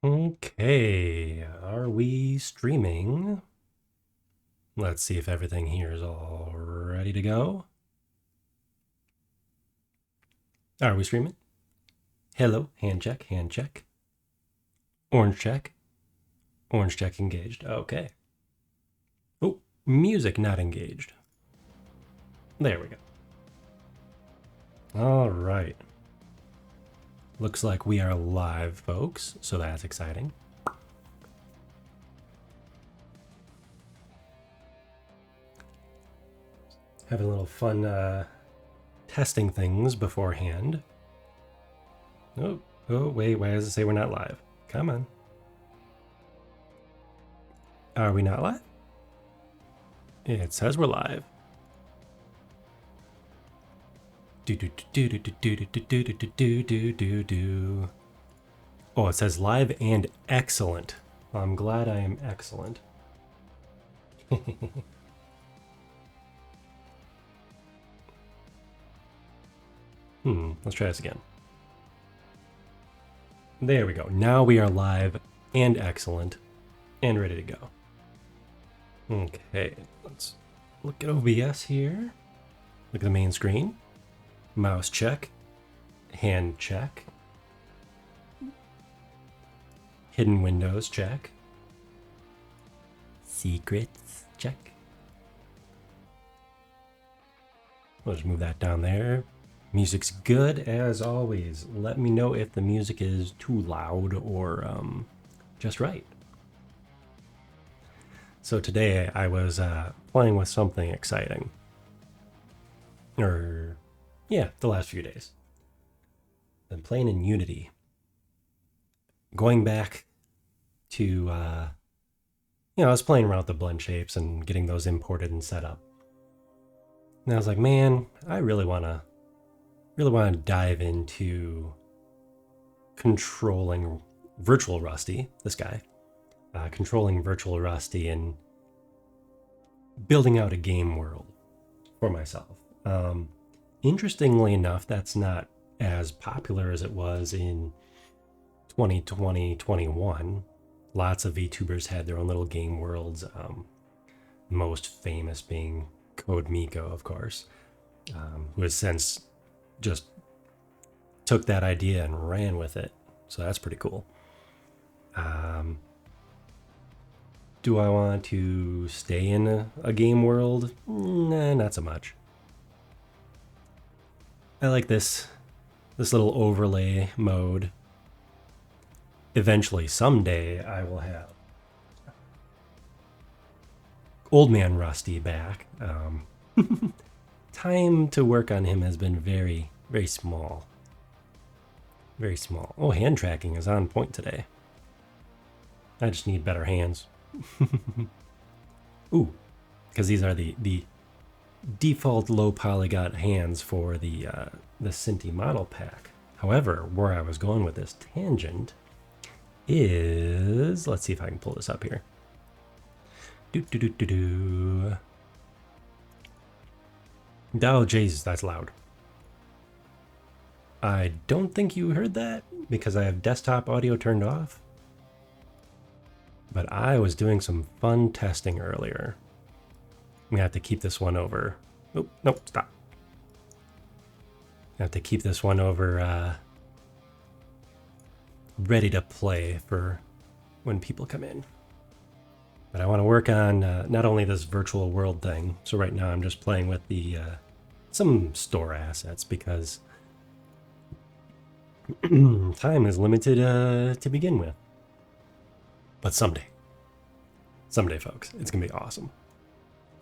Okay, are we streaming? Let's see if everything here is all ready to go. Are we streaming? Hello, hand check, hand check. Orange check, orange check engaged. Okay. Oh, music not engaged. There we go. All right. Looks like we are live, folks, so that's exciting. Having a little fun testing things beforehand. Oh, wait, why does it say we're not live? Come on. Are we not live? It says we're live. Oh, it says live and excellent. Well, I'm glad I am excellent. Let's try this again. There we go. Now we are live and excellent and ready to go. Okay, let's look at OBS here. Look at the main screen. Mouse check. Hand check. Hidden windows check. Secrets check. We'll just move that down there. Music's good as always. Let me know if the music is too loud or just right. So today I was playing with something exciting. The last few days. Been playing in Unity. Going back to, I was playing around with the blend shapes and getting those imported and set up. And I was like, man, I really want to dive into controlling Virtual Rusty, this guy, controlling Virtual Rusty and building out a game world for myself. Interestingly enough, that's not as popular as it was in 2020, 21. Lots of VTubers had their own little game worlds, most famous being Code Miko, of course, who has since just took that idea and ran with it. So that's pretty cool. Do I want to stay in a game world? Nah, not so much. I like this little overlay mode. Eventually, someday, I will have Old Man Rusty back. Time to work on him has been very, very small. Very small. Oh, hand tracking is on point today. I just need better hands. Ooh, because these are the default low polygon hands for the Cinti model pack. However, where I was going with this tangent is, let's see if I can pull this up here. Oh, Jesus, that's loud. I don't think you heard that because I have desktop audio turned off. But I was doing some fun testing earlier. We have to keep this one over. Oh, nope, stop. I have to keep this one over ready to play for when people come in. But I want to work on not only this virtual world thing. So right now I'm just playing with the some store assets because time is limited to begin with. But someday, folks, it's going to be awesome.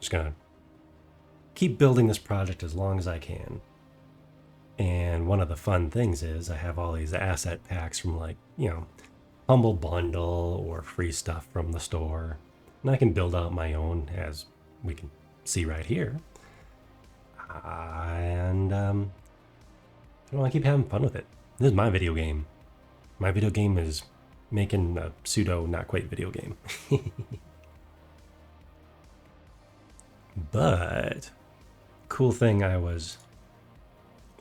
Just going to keep building this project as long as I can. And one of the fun things is I have all these asset packs from Humble Bundle or free stuff from the store. And I can build out my own, as we can see right here. And I want to keep having fun with it. This is my video game. My video game is making a pseudo not quite video game. But cool thing I was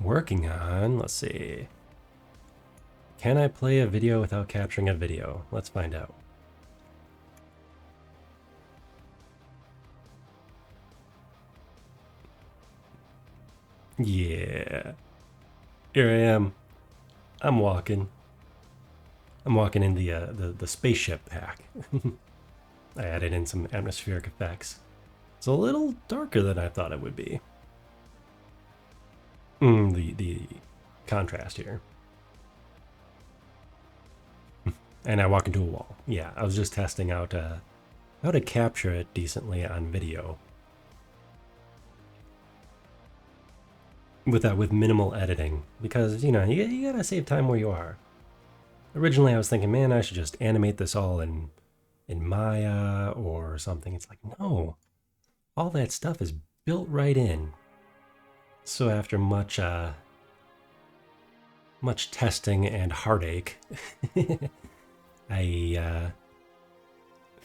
working on, let's see. Can I play a video without capturing a video? Let's find out. Yeah. Here I am. I'm walking. I'm walking in the spaceship pack. I added in some atmospheric effects. It's a little darker than I thought it would be. The contrast here. And I walk into a wall. Yeah, I was just testing out how to capture it decently on video. With minimal editing. Because, you know, you gotta save time where you are. Originally I was thinking, man, I should just animate this all in Maya or something. It's like, no. All that stuff is built right in. So after much testing and heartache, I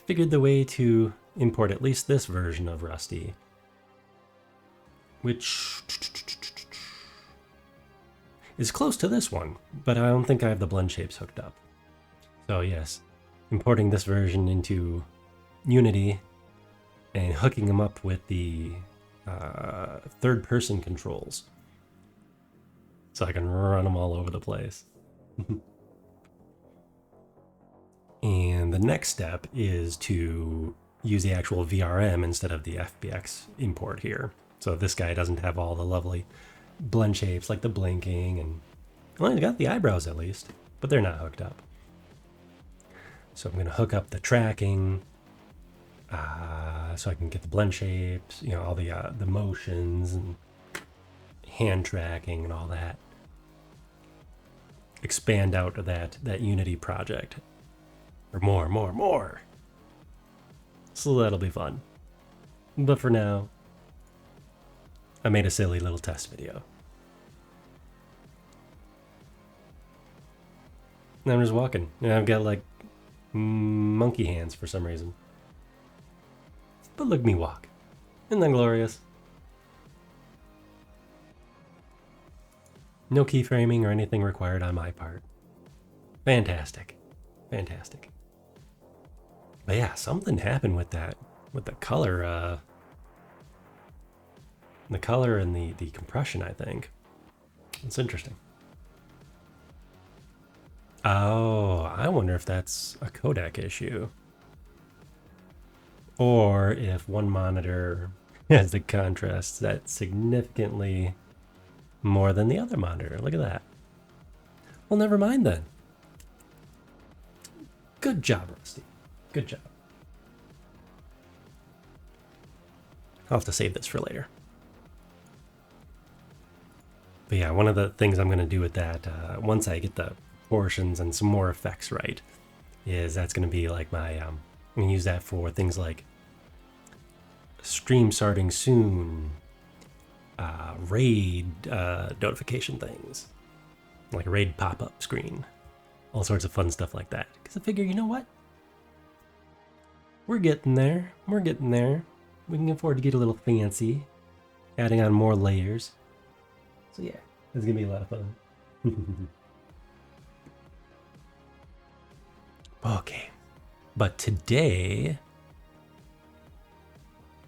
figured the way to import at least this version of Rusty, which is close to this one, but I don't think I have the blend shapes hooked up. So yes, importing this version into Unity and hooking them up with the third-person controls so I can run them all over the place. And the next step is to use the actual VRM instead of the FBX import here. So this guy doesn't have all the lovely blend shapes like the blinking, and well, he's got the eyebrows at least, but they're not hooked up. So I'm going to hook up the tracking so I can get the blend shapes, you know, all the motions and hand tracking and all that. Expand out of that Unity project. Or more. So that'll be fun. But for now, I made a silly little test video. And I'm just walking. And I've got like monkey hands for some reason. But look at me walk. Isn't that glorious? No keyframing or anything required on my part. Fantastic. Fantastic. But yeah, something happened with that, with the color and the compression, I think. It's interesting. Oh, I wonder if that's a codec issue. Or if one monitor has the contrast that's significantly more than the other monitor. Look at that. Well, never mind then. Good job, Rusty. Good job. I'll have to save this for later. But yeah, one of the things I'm going to do with that, once I get the proportions and some more effects right, is that's going to be like my, I'm going to use that for things like stream starting soon, raid notification things, like a raid pop-up screen, all sorts of fun stuff like that. Because I figure, you know what? We're getting there. We're getting there. We can afford to get a little fancy, adding on more layers. So yeah, it's going to be a lot of fun. Okay. But today,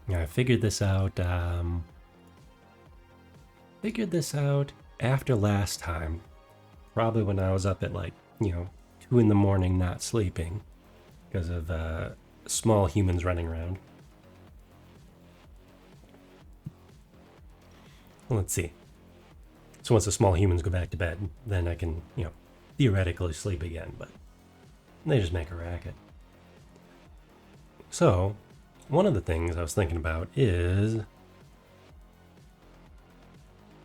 I figured this out, after last time. Probably when I was up at like, 2 in the morning not sleeping because of small humans running around. Well, let's see. So once the small humans go back to bed, then I can, theoretically sleep again, but they just make a racket. So, one of the things I was thinking about is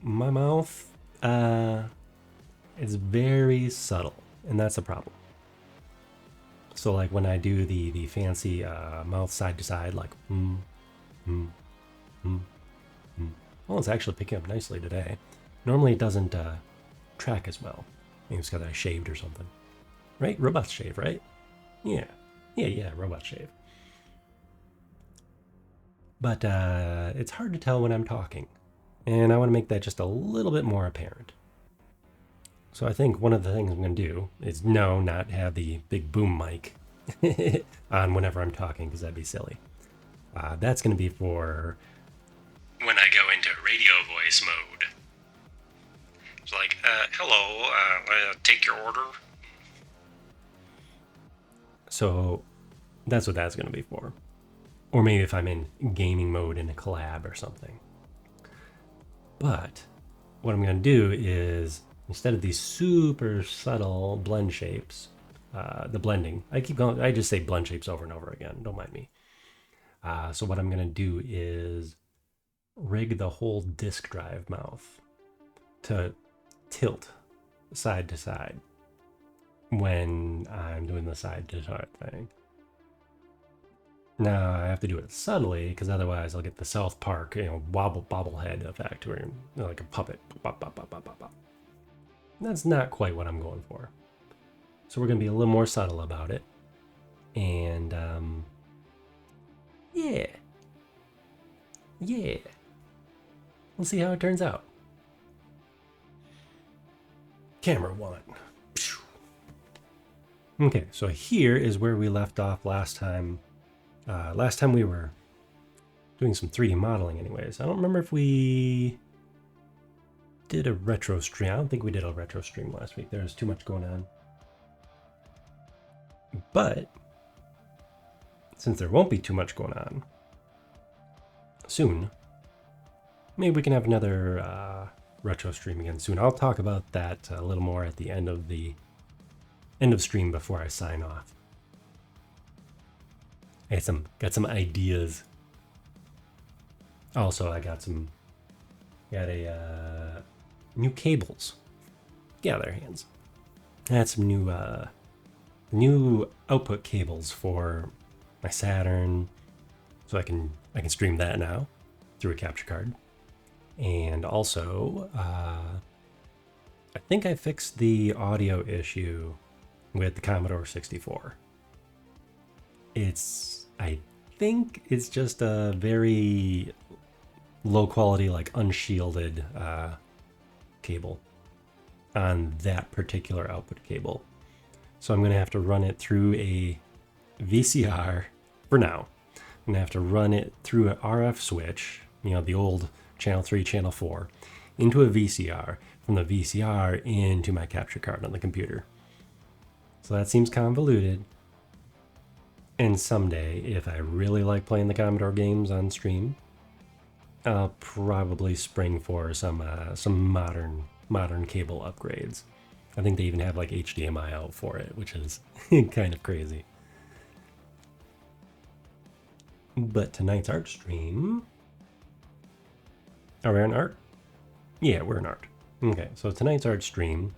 my mouth is very subtle, and that's a problem. So like when I do the fancy mouth side to side, like well, it's actually picking up nicely today. Normally it doesn't track as well. Maybe it's because I shaved or something. Right? Robots shave, right? Yeah, robots shave. But it's hard to tell when I'm talking, and I want to make that just a little bit more apparent. So I think one of the things I'm going to do is not have the big boom mic on whenever I'm talking, because that'd be silly. That's going to be for when I go into radio voice mode. It's like, hello, take your order. So that's what that's going to be for. Or maybe if I'm in gaming mode in a collab or something. But what I'm going to do is, instead of these super subtle blend shapes, the blending, I just say blend shapes over and over again, don't mind me. So what I'm going to do is rig the whole disk drive mouth to tilt side to side when I'm doing the side to side thing. Now I have to do it subtly, because otherwise I'll get the South Park, bobblehead effect, where you're like a puppet. Bop, bop, bop, bop, bop, bop. That's not quite what I'm going for. So we're going to be a little more subtle about it. And, yeah. We'll see how it turns out. Camera 1. Okay, so here is where we left off last time. Last time we were doing some 3D modeling anyways. I don't remember if we did a retro stream. I don't think we did a retro stream last week. There was too much going on. But since there won't be too much going on soon, maybe we can have another retro stream again soon. I'll talk about that a little more at the end of stream before I sign off. I got some ideas. Also, I got a new cables. Get out of their hands. I had some new output cables for my Saturn, so I can stream that now through a capture card. And also, I think I fixed the audio issue with the Commodore 64. I think it's just a very low quality, like unshielded cable on that particular output cable. So I'm going to have to run it through a VCR for now. I'm going to have to run it through an RF switch, the old channel 3, channel 4, into a VCR, from the VCR into my capture card on the computer. So that seems convoluted. And someday, if I really like playing the Commodore games on stream, I'll probably spring for some modern cable upgrades. I think they even have like HDMI out for it, which is kind of crazy. But tonight's art stream... Are we in art? Yeah, we're in art. Okay, so tonight's art stream,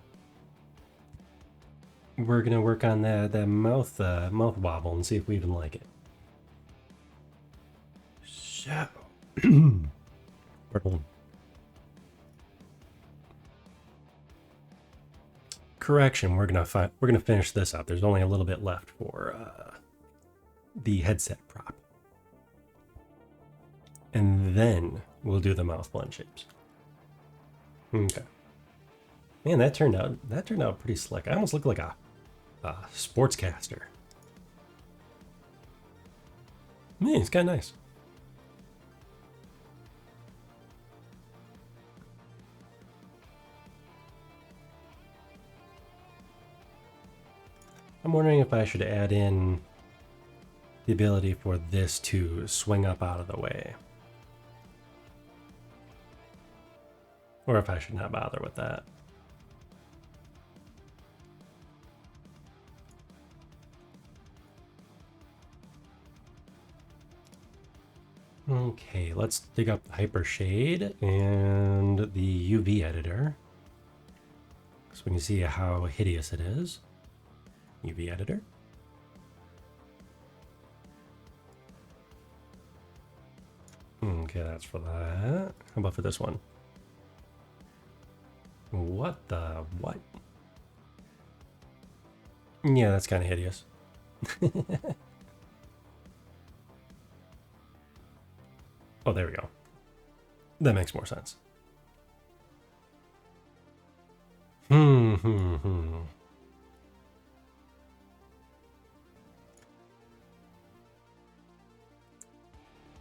we're gonna work on the mouth wobble and see if we even like it. So, pardon. Correction, we're gonna finish this up. There's only a little bit left for the headset prop, and then we'll do the mouth blend shapes. Okay. Man, that turned out pretty slick. I almost look like a sportscaster. Man, it's kind of nice. I'm wondering if I should add in the ability for this to swing up out of the way. Or if I should not bother with that. Okay, let's dig up the Hypershade and the UV editor, so we can see how hideous it is. UV editor. Okay, that's for that. How about for this one? What the what? Yeah, that's kind of hideous. Oh, there we go. That makes more sense.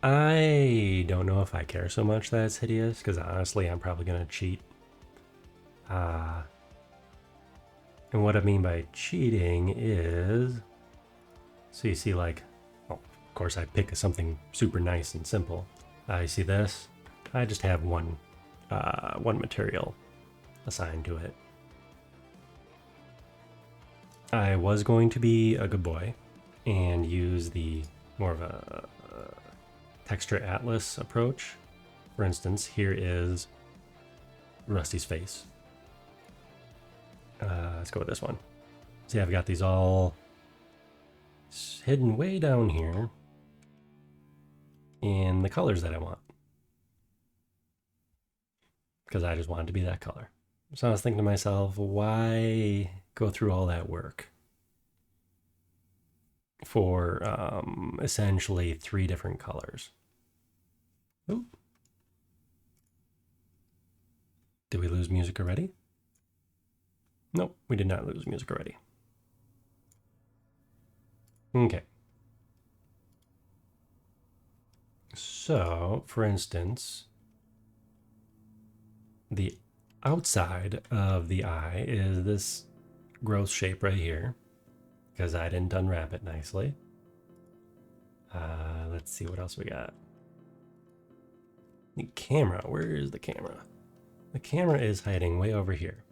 I don't know if I care so much that it's hideous, because honestly, I'm probably going to cheat. And what I mean by cheating is, so you see like, well, of course I pick something super nice and simple. You see this? I just have one material assigned to it. I was going to be a good boy and use the more of a texture atlas approach. For instance, here is Rusty's face. Let's go with this one. See, I've got these all hidden way down here in the colors that I want, because I just wanted to be that color. So I was thinking to myself, why go through all that work for essentially 3 different colors? Ooh. Did we lose music already? Nope, we did not lose music already. Okay. So, for instance, the outside of the eye is this gross shape right here, because I didn't unwrap it nicely. Let's see what else we got. The camera, where is the camera? The camera is hiding way over here.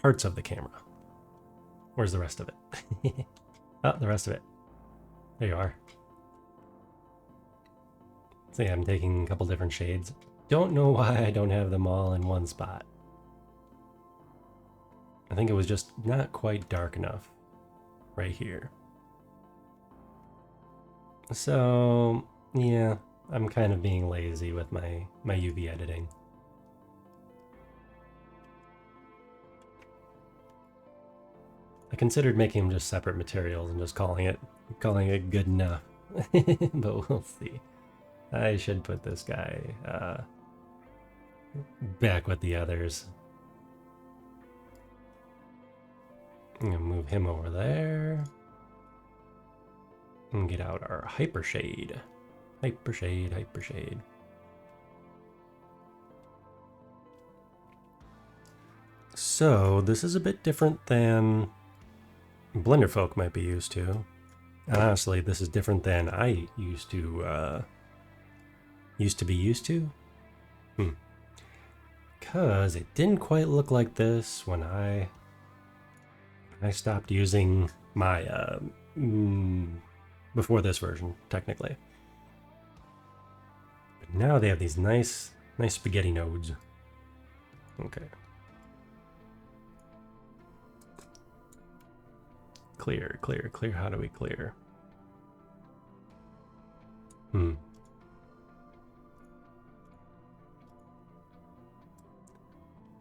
Parts of the camera. Where's the rest of it? Oh, the rest of it. There you are. So yeah, I'm taking a couple different shades. Don't know why I don't have them all in one spot. I think it was just not quite dark enough right here. So yeah, I'm kind of being lazy with my UV editing. I considered making them just separate materials and just calling it good enough, but we'll see. I should put this guy back with the others. I'm gonna move him over there and get out our hypershade. Hypershade. So this is a bit different than Blender folk might be used to. And honestly, this is different than I used to be used to. Because it didn't quite look like this when I stopped using my before this version, technically. But now they have these nice spaghetti nodes. Okay. Clear. How do we clear?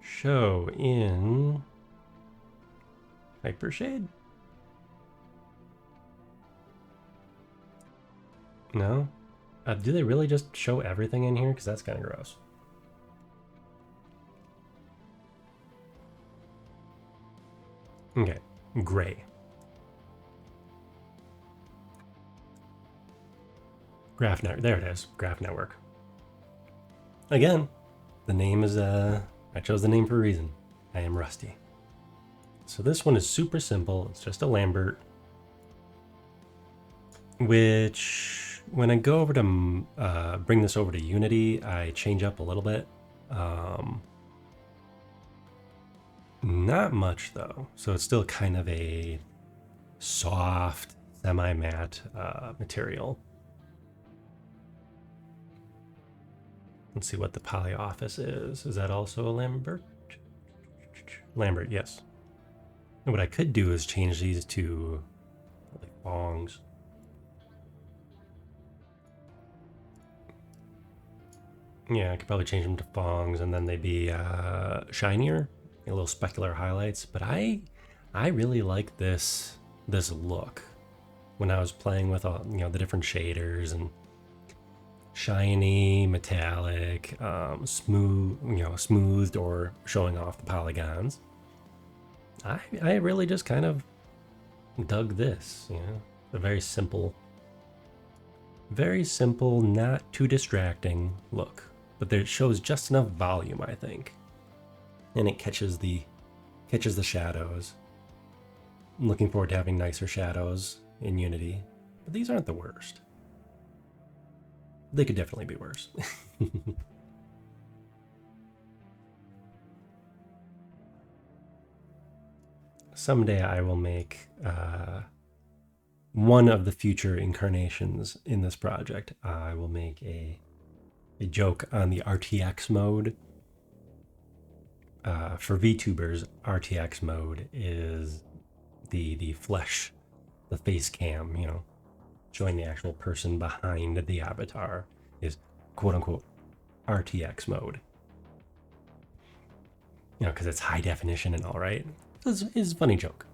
Show in Hypershade? No? Do they really just show everything in here? Because that's kind of gross. Okay, gray. Graph network. There it is. Graph network. Again, the name is I chose the name for a reason. I am Rusty. So this one is super simple. It's just a Lambert, which when I go over to bring this over to Unity, I change up a little bit. Not much though. So it's still kind of a soft, semi-matte material. Let's see what the poly office is. Is that also a Lambert? Lambert, yes. And what I could do is change these to like bongs. Yeah, I could probably change them to bongs, and then they'd be shinier, a little specular highlights. But I really like this look when I was playing with all the different shaders and shiny, metallic, smooth, smoothed or showing off the polygons. I really just kind of dug this, a very simple, not too distracting look, but there shows just enough volume, I think, and it catches the shadows. I'm looking forward to having nicer shadows in Unity, but these aren't the worst. They could definitely be worse. Someday I will make one of the future incarnations in this project. I will make a joke on the RTX mode. For VTubers, RTX mode is the flesh, the face cam, showing the actual person behind the avatar is quote unquote RTX mode. Because it's high definition and all, right? It's a funny joke.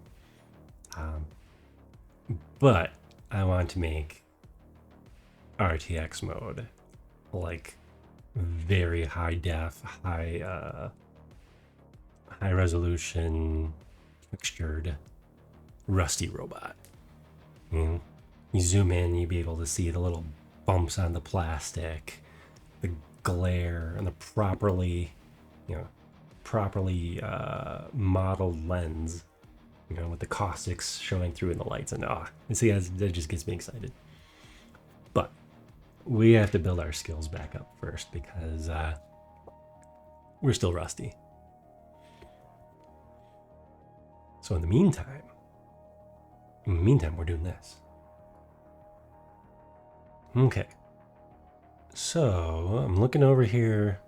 But I want to make RTX mode like very high def, high resolution, textured, rusty robot. You zoom in, you'd be able to see the little bumps on the plastic, the glare, and the properly modeled lens, with the caustics showing through in the lights. And see, that just gets me excited. But we have to build our skills back up first because we're still rusty. So in the meantime, we're doing this. Okay. So I'm looking over here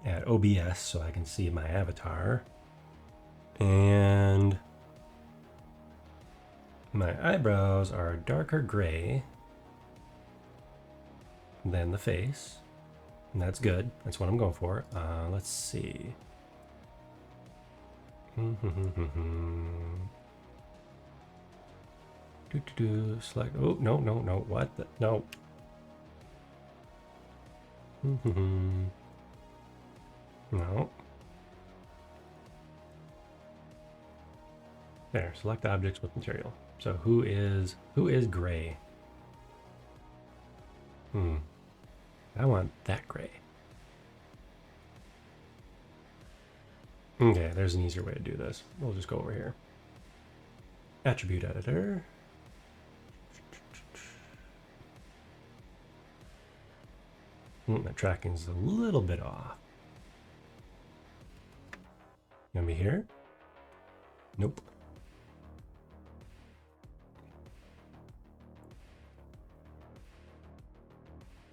at OBS so I can see my avatar. And my eyebrows are darker gray than the face. And that's good. That's what I'm going for. Let's see. Select. Oh, no. What? No. No. There. Select objects with material. So who is gray? I want that gray. Okay, there's an easier way to do this. We'll just go over here. Attribute editor. That tracking's a little bit off. You want me here? Nope.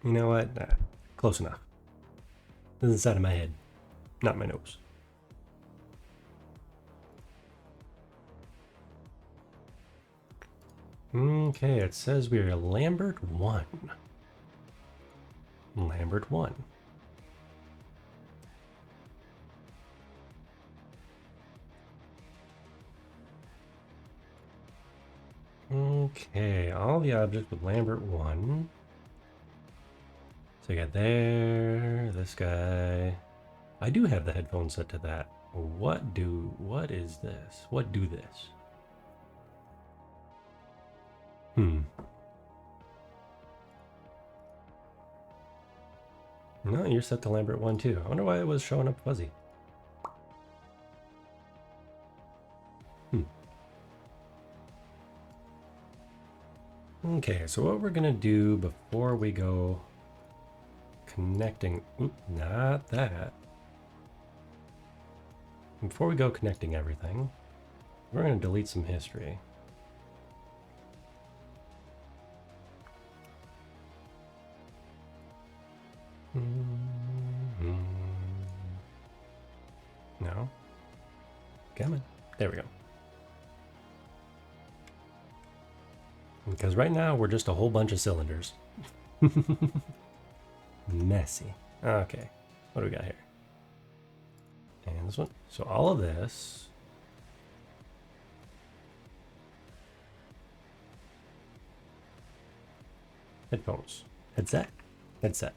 You know what? Close enough. This is the side of my head, not my nose. Okay, it says we are Lambert 1. Lambert 1. Okay, all the objects with Lambert 1. So you got there, this guy. I do have the headphones set to that. What is this? What do this? No, you're set to Lambert 1 too. I wonder why it was showing up fuzzy. Okay, so what we're gonna do before we go connecting, not that. Before we go connecting everything, we're gonna delete some history. No. Come on. There we go. Because right now we're just a whole bunch of cylinders. Messy. Okay. What do we got here? And this one. So all of this. Headphones. Headset. headset.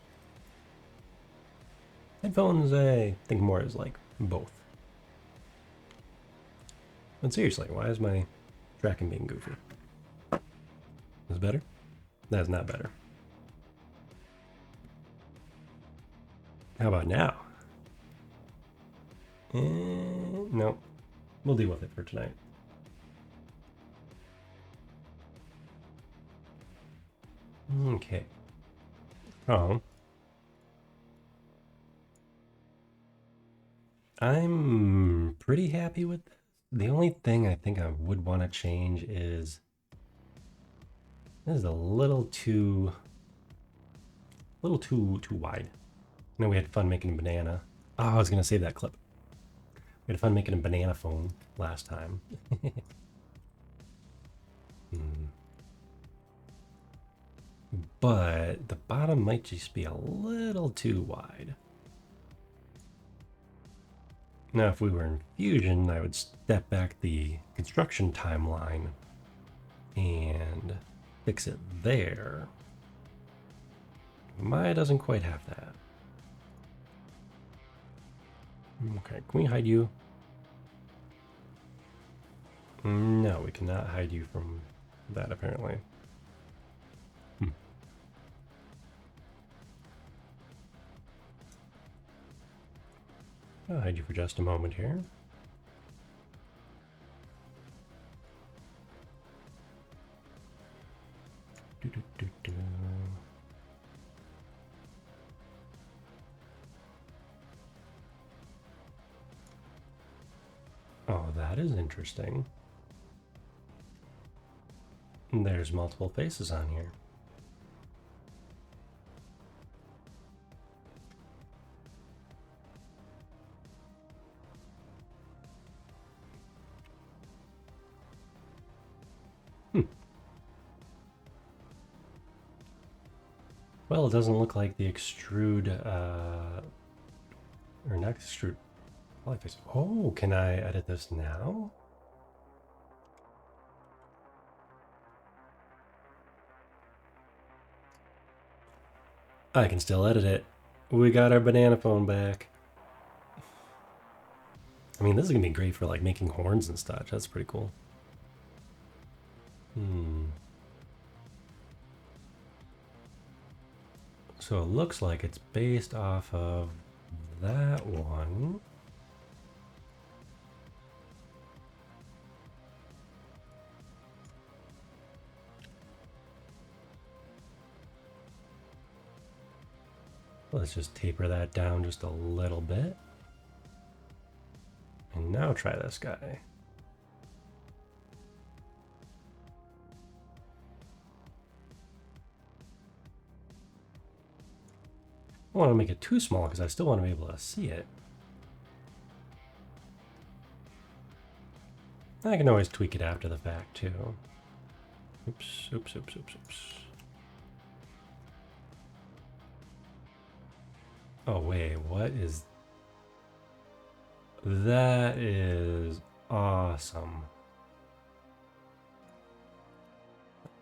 Headphones, I think more is like both. But seriously, why is my tracking being goofy? Is it better? That's not better. How about now? No. We'll deal with it for tonight. Okay. Oh. I'm pretty happy with this. The only thing I think I would want to change is this is a little too wide. I know we had fun making a banana. Oh, I was gonna save that clip. We had fun making a banana phone last time. But the bottom might just be a little too wide. Now, if we were in Fusion, I would step back the construction timeline and fix it there. Maya doesn't quite have that. Okay, can we hide you? No, we cannot hide you from that, apparently. I'll hide you for just a moment here. Oh, that is interesting. There's multiple faces on here. Well, it doesn't look like the extrude, or not extrude, polyface. Oh, can I edit this now? I can still edit it. We got our banana phone back. I mean, this is gonna be great for like making horns and such. That's pretty cool. So it looks like it's based off of that one. Let's just taper that down just a little bit. And now try this guy. I don't want to make it too small because I still want to be able to see it. I can always tweak it after the fact too. Oops, oops, oops, oops, oops. Oh wait, what is... That is awesome.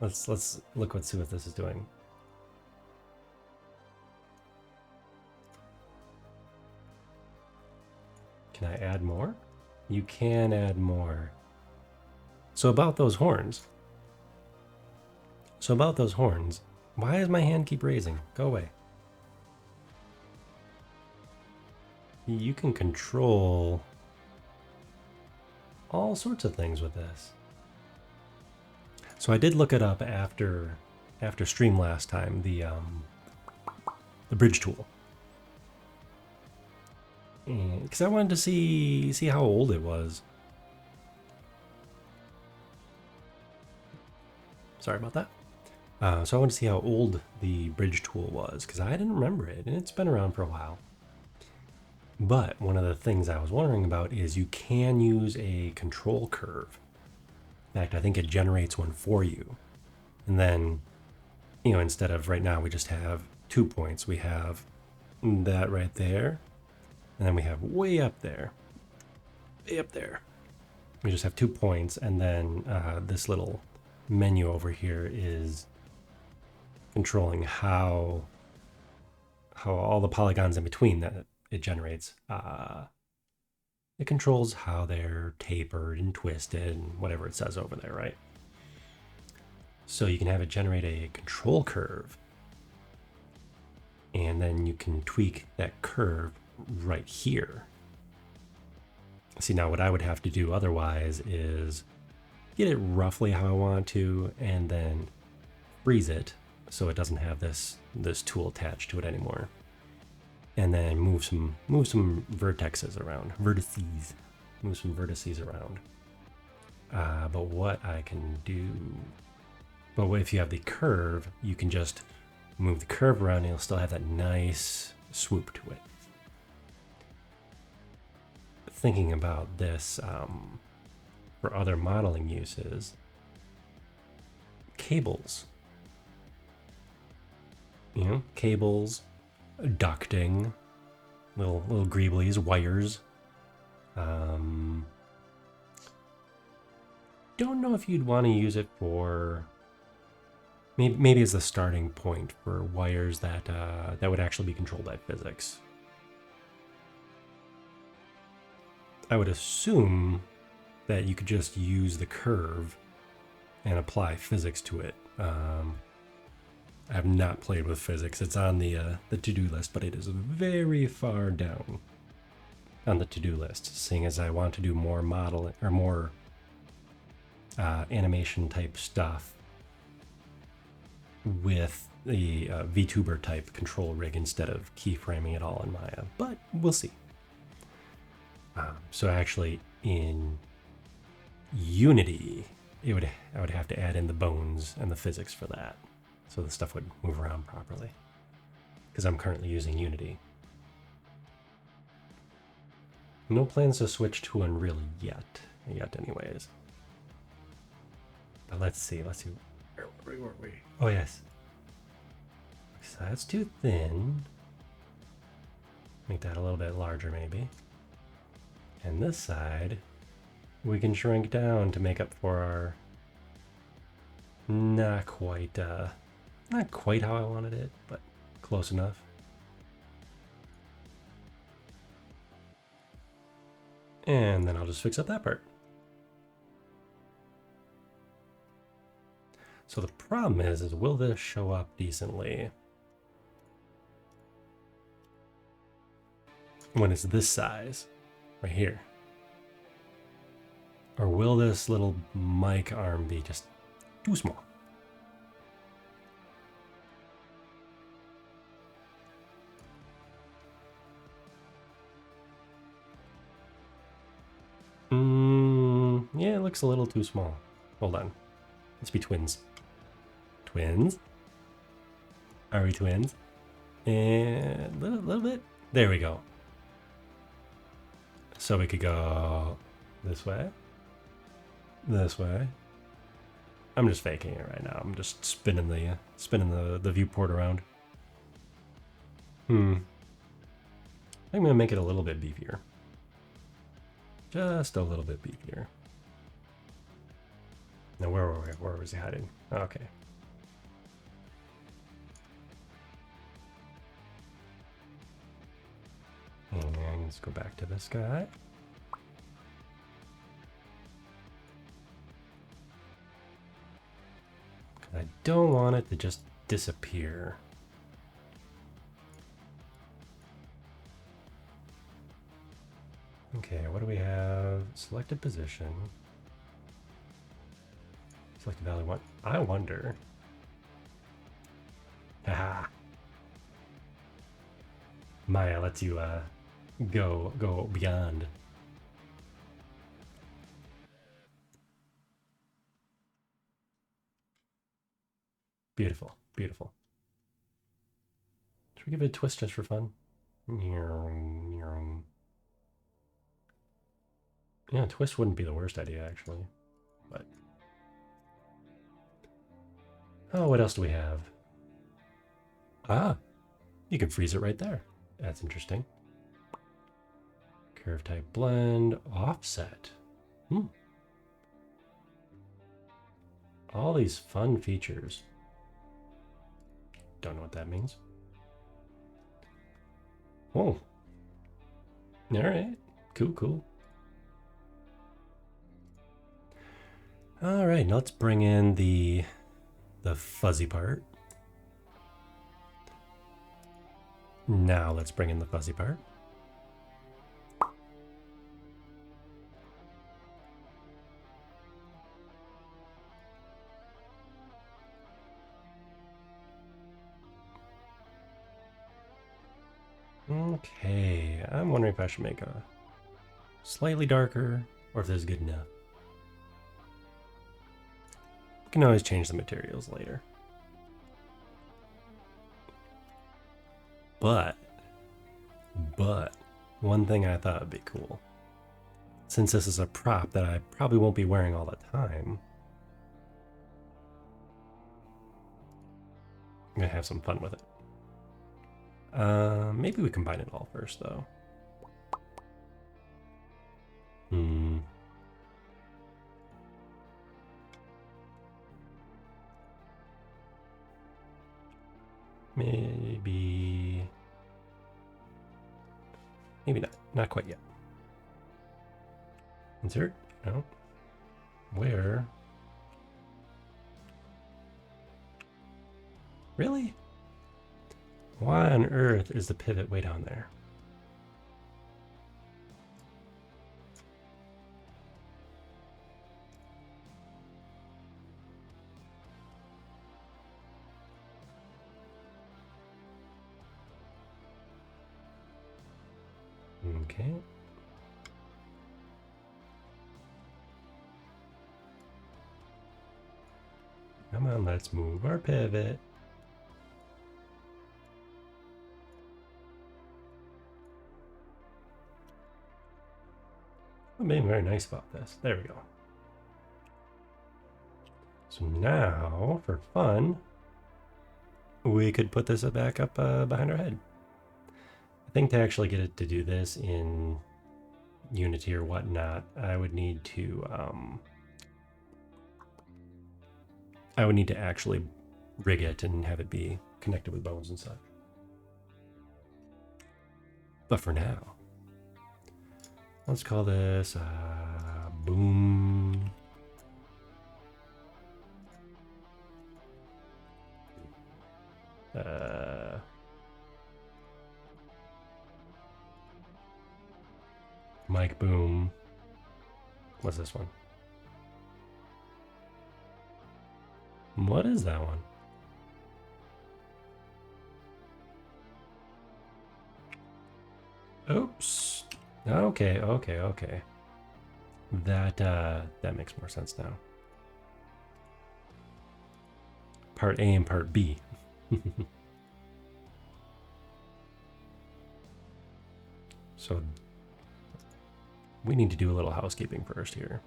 Let's look, let's see what this is doing. Can I add more? You can add more. So about those horns. Why does my hand keep raising? Go away. You can control all sorts of things with this. So I did look it up after stream last time, the bridge tool. Because I wanted to see how old it was. Sorry about that. So I wanted to see how old the bridge tool was, because I didn't remember it, and it's been around for a while. But one of the things I was wondering about is you can use a control curve. In fact, I think it generates one for you. And then, you know, instead of right now we just have 2 points, we have that right there. And then we have way up there. We just have 2 points, and then this little menu over here is controlling how how all the polygons in between that it generates, it controls how they're tapered and twisted and whatever it says over there, right? So you can have it generate a control curve, and then you can tweak that curve right here. See, now what I would have to do otherwise is get it roughly how I want to, and then freeze it so it doesn't have this tool attached to it anymore. And then move some vertices around, move some vertices around. But what I can do, but if you have the curve, you can just move the curve around and you'll still have that nice swoop to it. Thinking about this for other modeling uses, cables. You know, cables, ducting, little greeblies, wires. Don't know if you'd want to use it for maybe as the starting point for wires that that would actually be controlled by physics. I would assume that you could just use the curve and apply physics to it. I have not played with physics. It's on the to-do list, but it is very far down on the to-do list, seeing as I want to do more model or more animation type stuff with the vtuber type control rig instead of keyframing it all in Maya, but we'll see. So actually in Unity, I would have to add in the bones and the physics for that, so the stuff would move around properly, because I'm currently using Unity. No plans to switch to Unreal yet anyways. But let's see. Where were we? Oh yes. So that's too thin. Make that a little bit larger maybe. And this side, we can shrink down to make up for our not quite how I wanted it, but close enough. And then I'll just fix up that part. So the problem is will this show up decently when it's this size right here? Or will this little mic arm be just too small? Yeah, it looks a little too small. Hold on. Let's be twins. Twins? Are we twins? And a little bit. There we go. So we could go this way. This way. I'm just faking it right now. I'm just spinning the viewport around. I think I'm gonna make it a little bit beefier. Just a little bit beefier. Now where were we? Where was he hiding? Okay. And let's go back to this guy. I don't want it to just disappear. Okay, what do we have? Selected position. Selected value 1. I wonder. Haha. Maya lets you go beyond. Beautiful, beautiful. Should we give it a twist just for fun? Yeah, a twist wouldn't be the worst idea, actually. But oh, what else do we have? Ah, you can freeze it right there. That's interesting. Curve type blend, offset. All these fun features. Don't know what that means. Oh. All right. Cool, cool. All right, now let's bring in the fuzzy part. Now let's bring in the fuzzy part. Okay, I'm wondering if I should make a slightly darker or if this is good enough. We can always change the materials later. But one thing I thought would be cool, since this is a prop that I probably won't be wearing all the time, I'm gonna have some fun with it. Maybe we combine it all first, though. Maybe not. Not quite yet. Insert? No. Where? Really? Why on earth is the pivot way down there? Okay. Come on, let's move our pivot. I'm being very nice about this. There we go. So now, for fun, we could put this back up behind our head. I think to actually get it to do this in Unity or whatnot, I would need to actually rig it and have it be connected with bones and such. But for now, let's call this boom. Mike Boom. What's this one? What is that one? Oops. Okay. That makes more sense now. Part A and part B. So we need to do a little housekeeping first here.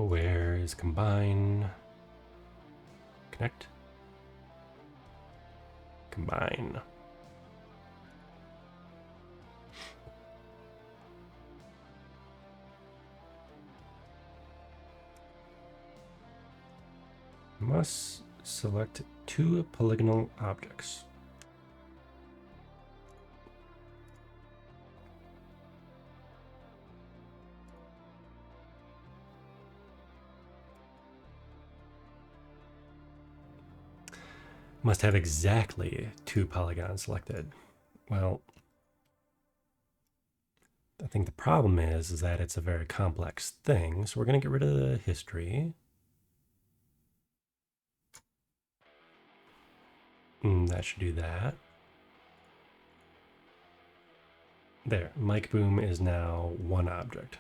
Where is combine? Connect. Combine. Must select 2 polygonal objects. Must have exactly 2 polygons selected. Well, I think the problem is that it's a very complex thing, so we're going to get rid of the history. That should do that. There, Mike Boom is now 1 object.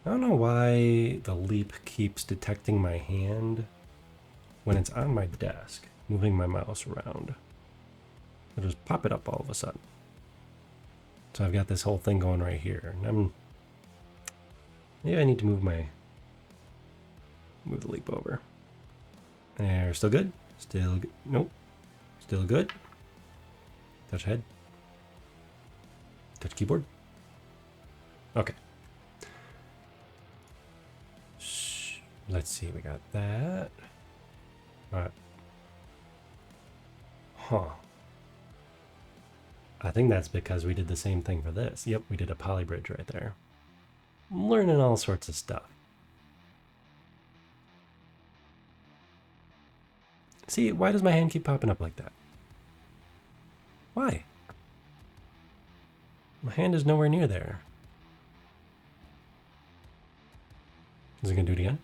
I don't know why the leap keeps detecting my hand when it's on my desk, moving my mouse around. It'll just pop it up all of a sudden. So I've got this whole thing going right here, and maybe I need to move the leap over. There, still good? Still good? Nope. Still good? Touch head. Touch keyboard. Okay. Let's see, we got that. Alright. Huh. I think that's because we did the same thing for this. Yep, we did a poly bridge right there. I'm learning all sorts of stuff. See, why does my hand keep popping up like that? Why? My hand is nowhere near there. Is it gonna do it again?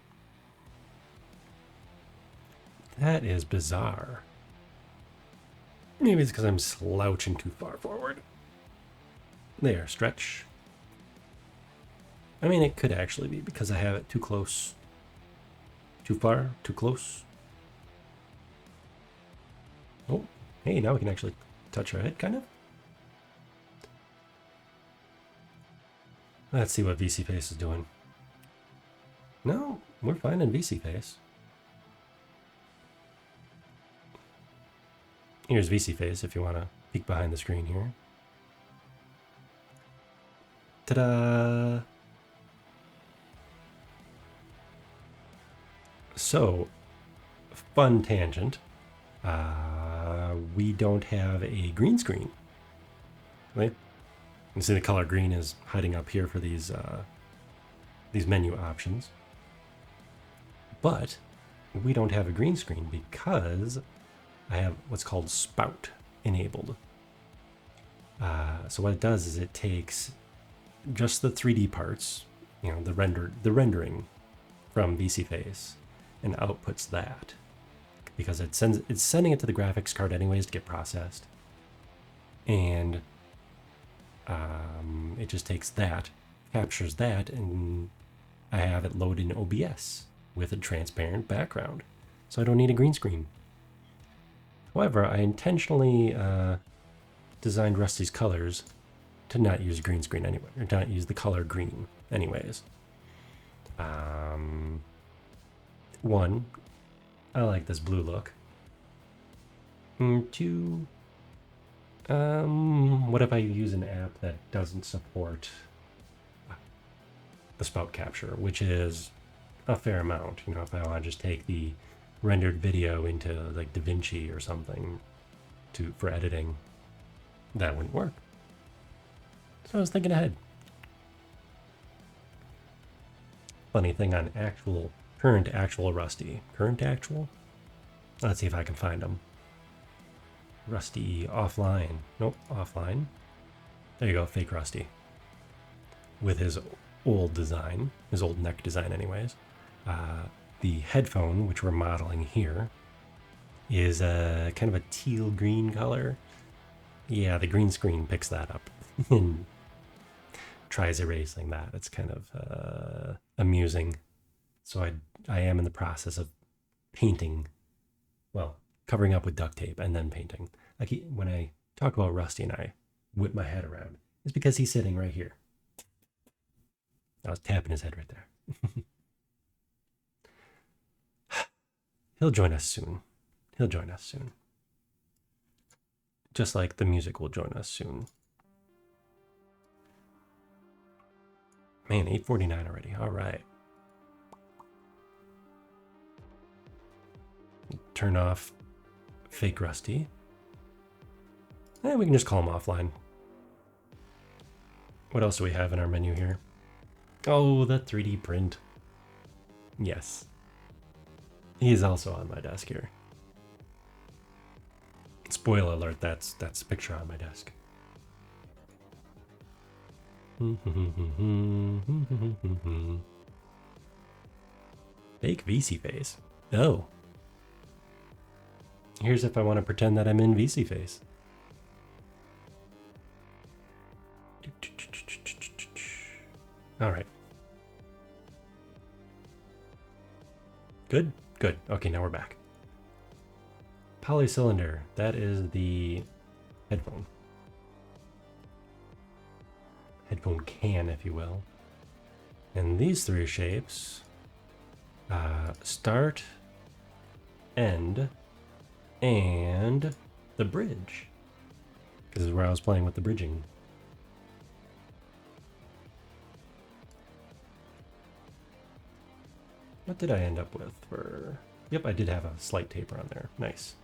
That is bizarre. Maybe it's because I'm slouching too far forward. There, stretch. I mean, it could actually be because I have it too close. Too far, too close. Oh, hey, now we can actually touch our head, kind of. Let's see what VC Face is doing. No, we're fine in VC Face. Here's VC Face if you want to peek behind the screen here. Ta-da! So, fun tangent. We don't have a green screen. Right? You see the color green is hiding up here for these menu options. But we don't have a green screen because I have what's called spout enabled. So what it does is it takes just the 3D parts, you know, the rendering from VC Face, and outputs that because it's sending it to the graphics card anyways to get processed, and it just takes that, captures that, and I have it load in OBS with a transparent background, so I don't need a green screen. However, I intentionally designed Rusty's colors to not use green screen anyway, or not use the color green anyways. One, I like this blue look. Two, what if I use an app that doesn't support the spout capture, which is a fair amount. You know, if I want to just take the rendered video into like DaVinci or something for editing, that wouldn't work. So I was thinking ahead. Funny thing on current actual Rusty. Current actual? Let's see if I can find them. Rusty offline. Nope, offline. There you go, fake Rusty. With his old design, his old neck design anyways. The headphone, which we're modeling here, is a kind of a teal green color. Yeah, the green screen picks that up and tries erasing that. It's kind of amusing. So I am in the process of painting, well, covering up with duct tape and then painting. When I talk about Rusty and I whip my head around, it's because he's sitting right here. I was tapping his head right there. He'll join us soon. He'll join us soon. Just like the music will join us soon. Man, 8:49 already. All right. Turn off fake Rusty. We can just call him offline. What else do we have in our menu here? Oh, the 3D print. Yes. He's also on my desk here. Spoiler alert, that's the picture on my desk. Fake VC Face. Oh. Here's if I want to pretend that I'm in VC Face. All right. Good, good. Okay, now we're back. Polycylinder, that is the headphone. Headphone can, if you will. And these three shapes, start, end, and the bridge. This is where I was playing with the bridging. What did I end up with for Yep, I did have a slight taper on there. Nice.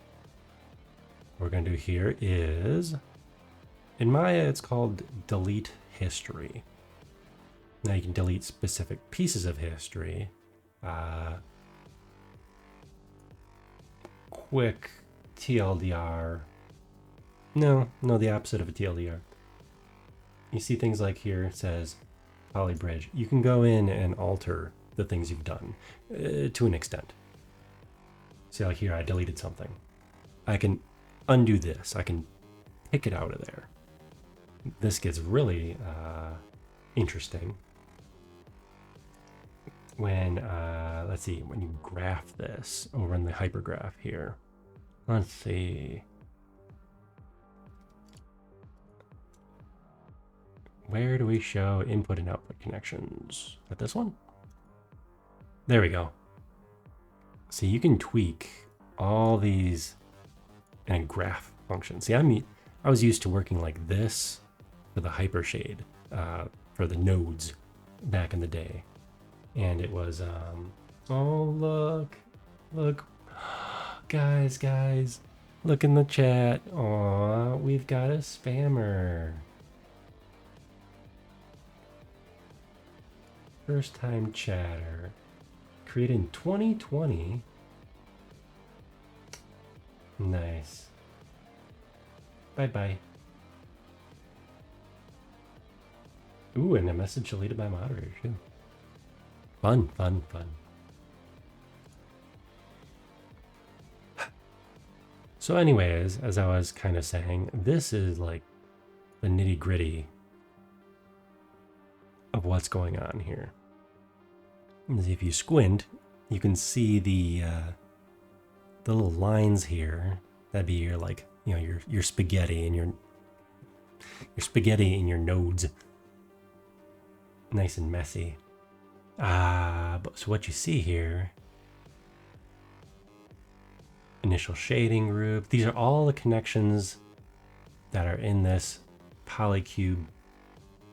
What we're going to do here is, in Maya, it's called delete history. Now you can delete specific pieces of history. Quick TLDR. No, the opposite of a TLDR. You see things like here, it says polybridge. You can go in and alter the things you've done to an extent. See, like here, I deleted something. I can undo this. I can pick it out of there. This gets really interesting when, let's see, when you graph this over in the hypergraph here. Let's see. Where do we show input and output connections? At this one? There we go. So you can tweak all these in a graph function. See, I was used to working like this for the hypershade, for the nodes back in the day. And it was, oh, look, guys, look in the chat. Aw, we've got a spammer. First time chatter. Created in 2020. Nice. Bye-bye. Ooh, and a message deleted by moderator too. Fun. So anyways, as I was kind of saying, this is like the nitty gritty of what's going on here. If you squint, you can see the little lines here. That'd be your, like, you know, your spaghetti and your spaghetti in your nodes. Nice and messy. But so what you see here, initial shading group. These are all the connections that are in this Polycube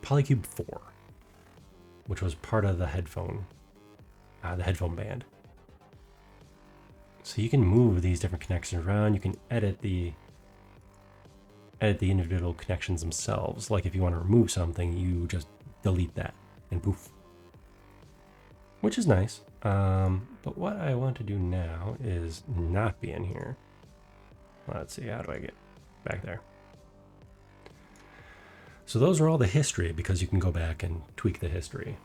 4, which was part of the headphone band. So you can move these different connections around. You can edit the individual connections themselves. Like if you want to remove something, you just delete that and poof. Which is nice. But what I want to do now is not be in here. Let's see, how do I get back there? So those are all the history, because you can go back and tweak the history.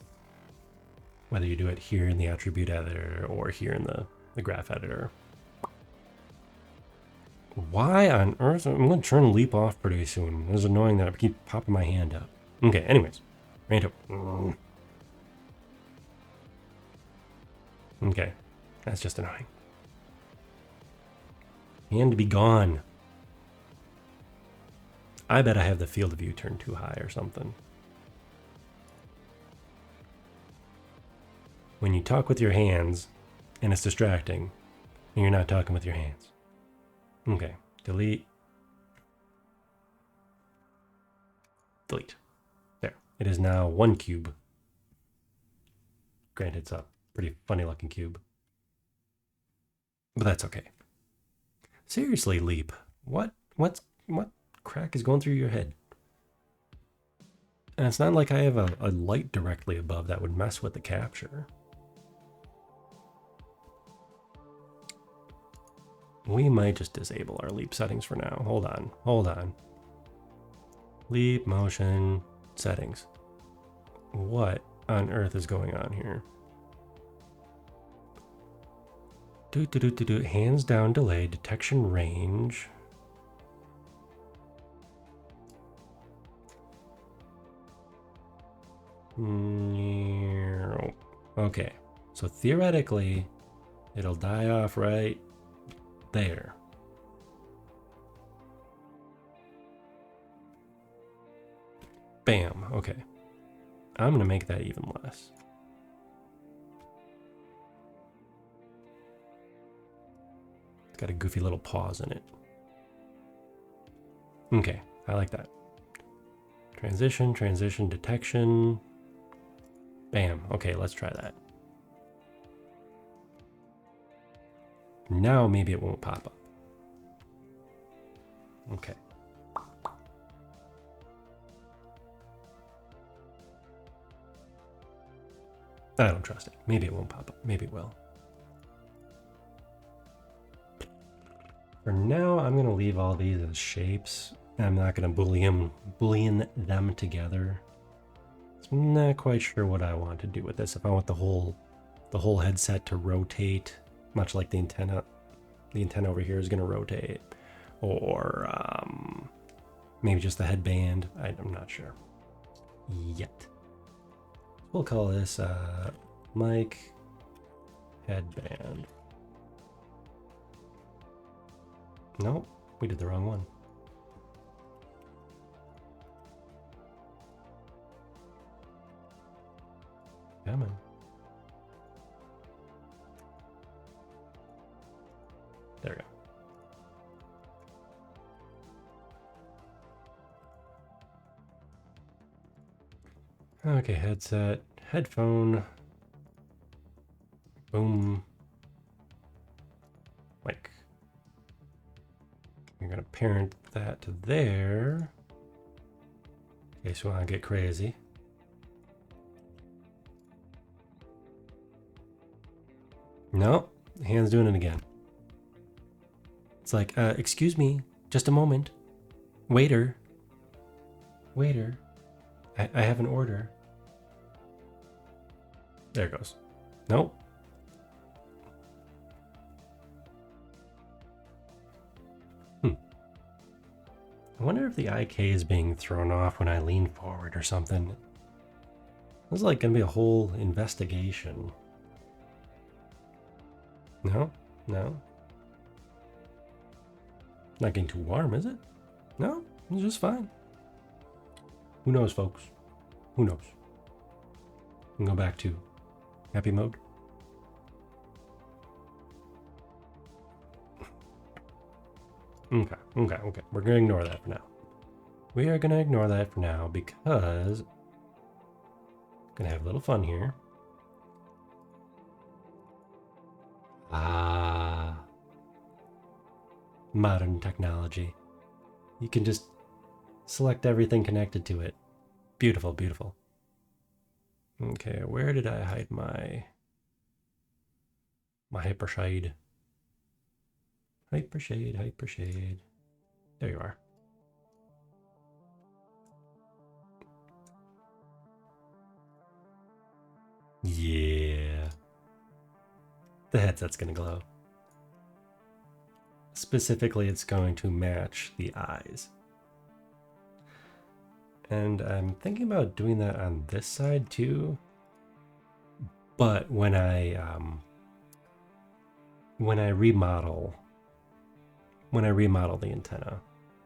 Whether you do it here in the attribute editor or here in the graph editor. Why on earth? I'm going to turn Leap off pretty soon. It's annoying that I keep popping my hand up. Okay, anyways. Rant up. Okay, that's just annoying. Hand to be gone. I bet I have the field of view turned too high or something. When you talk with your hands and it's distracting, and you're not talking with your hands. Okay, delete. Delete. There. It is now one cube. Granted, it's a pretty funny looking cube. But that's okay. Seriously, Leap. What crack is going through your head? And it's not like I have a light directly above that would mess with the capture. We might just disable our Leap settings for now. Hold on. Leap motion settings. What on earth is going on here? Hands down delay, detection range. Okay, so theoretically, it'll die off right there. Bam, okay. I'm gonna make that even less. It's got a goofy little pause in it. Okay, I like that. Transition, detection. Bam, okay, let's try that. Now maybe it won't pop up. Okay. I don't trust it. Maybe it won't pop up. Maybe it will. For now, I'm going to leave all these as shapes. I'm not going to boolean them together. So I'm not quite sure what I want to do with this. If I want the whole headset to rotate, much like the antenna over here is going to rotate, or maybe just the headband. I'm not sure yet. We'll call this mic headband. Nope, we did the wrong one. Come on. There we go. Okay, headset, headphone, boom, mic. You're gonna parent that to there. In case you wanna get crazy. No, hand's doing it again. It's like, excuse me, just a moment. Waiter. Waiter. I have an order. There it goes. Nope. I wonder if the IK is being thrown off when I lean forward or something. This is like gonna be a whole investigation. No? No? Not getting too warm, is it? No? It's just fine. Who knows, folks? Who knows? We can go back to happy mode. Okay. We're gonna ignore that for now. We are gonna ignore that for now because I'm gonna have a little fun here. Modern technology. You can just select everything connected to it. Beautiful, beautiful. Okay, where did I hide my hypershade? Hypershade. There you are. Yeah. The headset's gonna glow. Specifically, it's going to match the eyes. And I'm thinking about doing that on this side too. But when I remodel the antenna,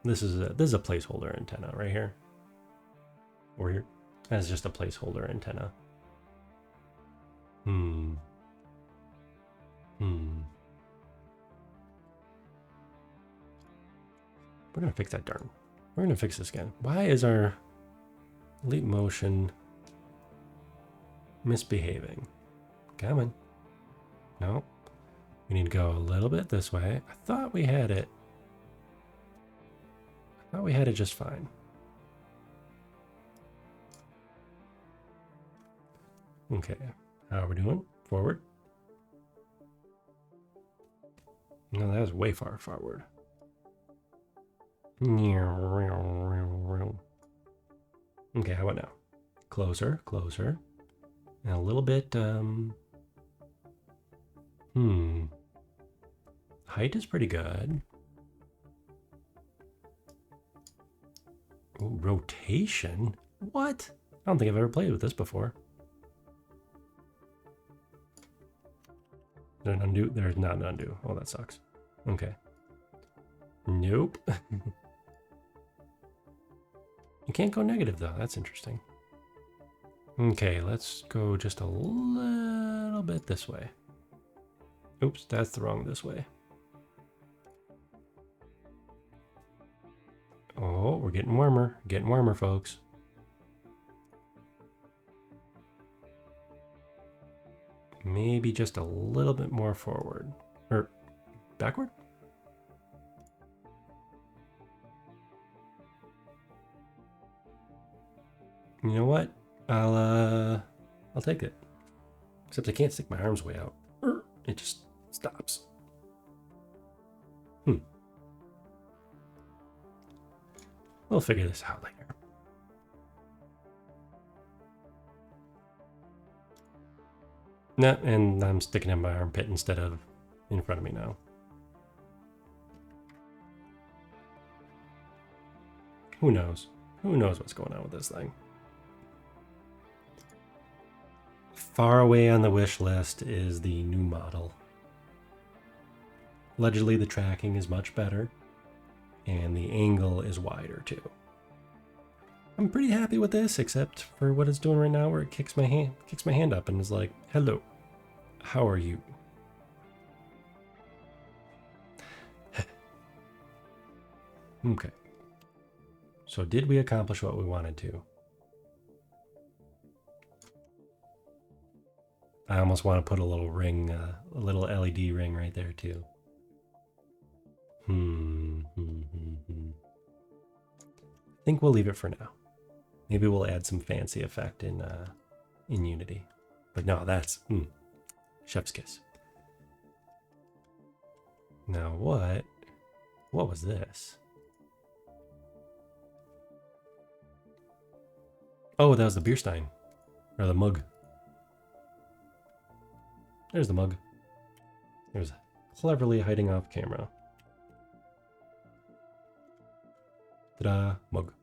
this is a placeholder antenna right here. Or here. That's just a placeholder antenna. We're gonna fix that darn. We're gonna fix this again. Why is our leap motion misbehaving? Come on. No. We need to go a little bit this way. I thought we had it. I thought we had it just fine. Okay. How are we doing? Forward. No, that was way far forward. Okay, how about now? Closer. And a little bit, height is pretty good. Ooh, rotation? What? I don't think I've ever played with this before. Is there an undo? There's not an undo. Oh, that sucks. Okay. Nope. You can't go negative though. That's interesting. Okay, let's go just a little bit this way. Oops, that's the wrong this way. Oh, we're getting warmer. Getting warmer, folks. Maybe just a little bit more forward. Or backward? You know what? I'll take it. Except I can't stick my arms way out. It just stops. We'll figure this out later. No, and I'm sticking in my armpit instead of in front of me now. Who knows? Who knows what's going on with this thing? Far away on the wish list is the new model. Allegedly, the tracking is much better, and the angle is wider too. I'm pretty happy with this, except for what it's doing right now, where it kicks my hand up and is like, "Hello, how are you?" Okay. So did we accomplish what we wanted to? I almost want to put a little ring, a little LED ring right there too. I think we'll leave it for now. Maybe we'll add some fancy effect in Unity. But no, that's chef's kiss. Now what was this? Oh, that was the beer stein. Or the mug. There's the mug. There's cleverly hiding off camera. Ta-da, mug.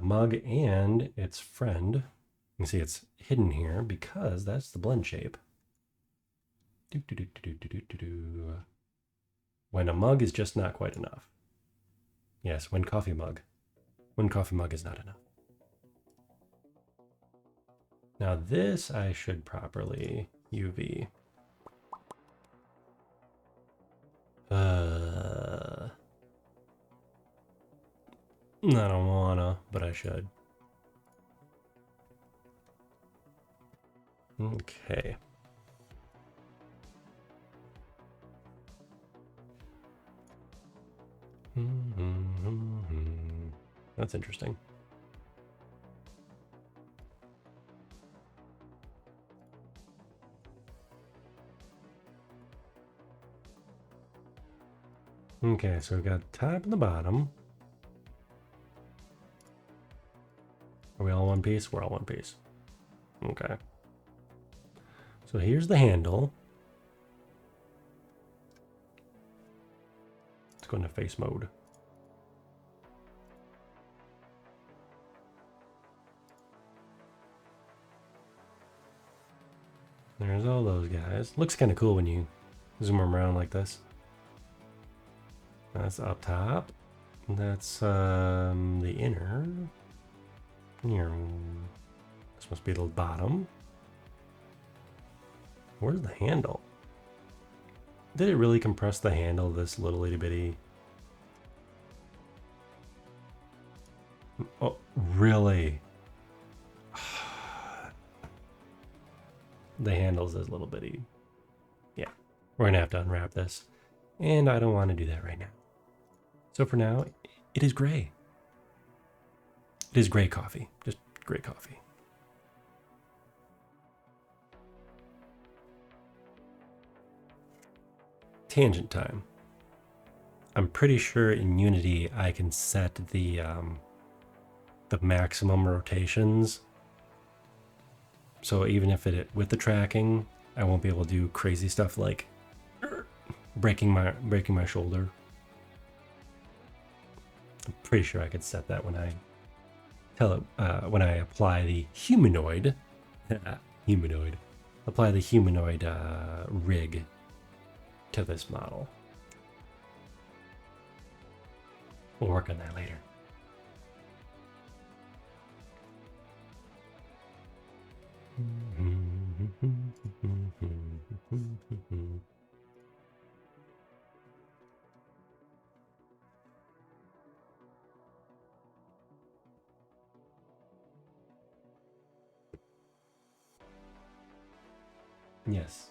Mug and its friend. You can see it's hidden here because that's the blend shape. When a mug is just not quite enough. Yes, when coffee mug. When coffee mug is not enough. Now this I should properly UV. I don't wanna, but I should. Okay. That's interesting. Okay, so we've got the top and the bottom. Are we all one piece? We're all one piece. Okay. So here's the handle. Let's go into face mode. There's all those guys. Looks kind of cool when you zoom them around like this. That's up top. That's the inner. Here. This must be the bottom. Where's the handle? Did it really compress the handle, this little itty bitty? Oh, really? The handle's this little bitty. Yeah, we're gonna have to unwrap this. And I don't want to do that right now. So for now, it is gray. It is gray coffee, just gray coffee. Tangent time. I'm pretty sure in Unity I can set the maximum rotations. So even if it with the tracking, I won't be able to do crazy stuff like breaking my shoulder. I'm pretty sure I could set that when I when I apply the humanoid apply the humanoid rig to this model. We'll work on that later. Yes.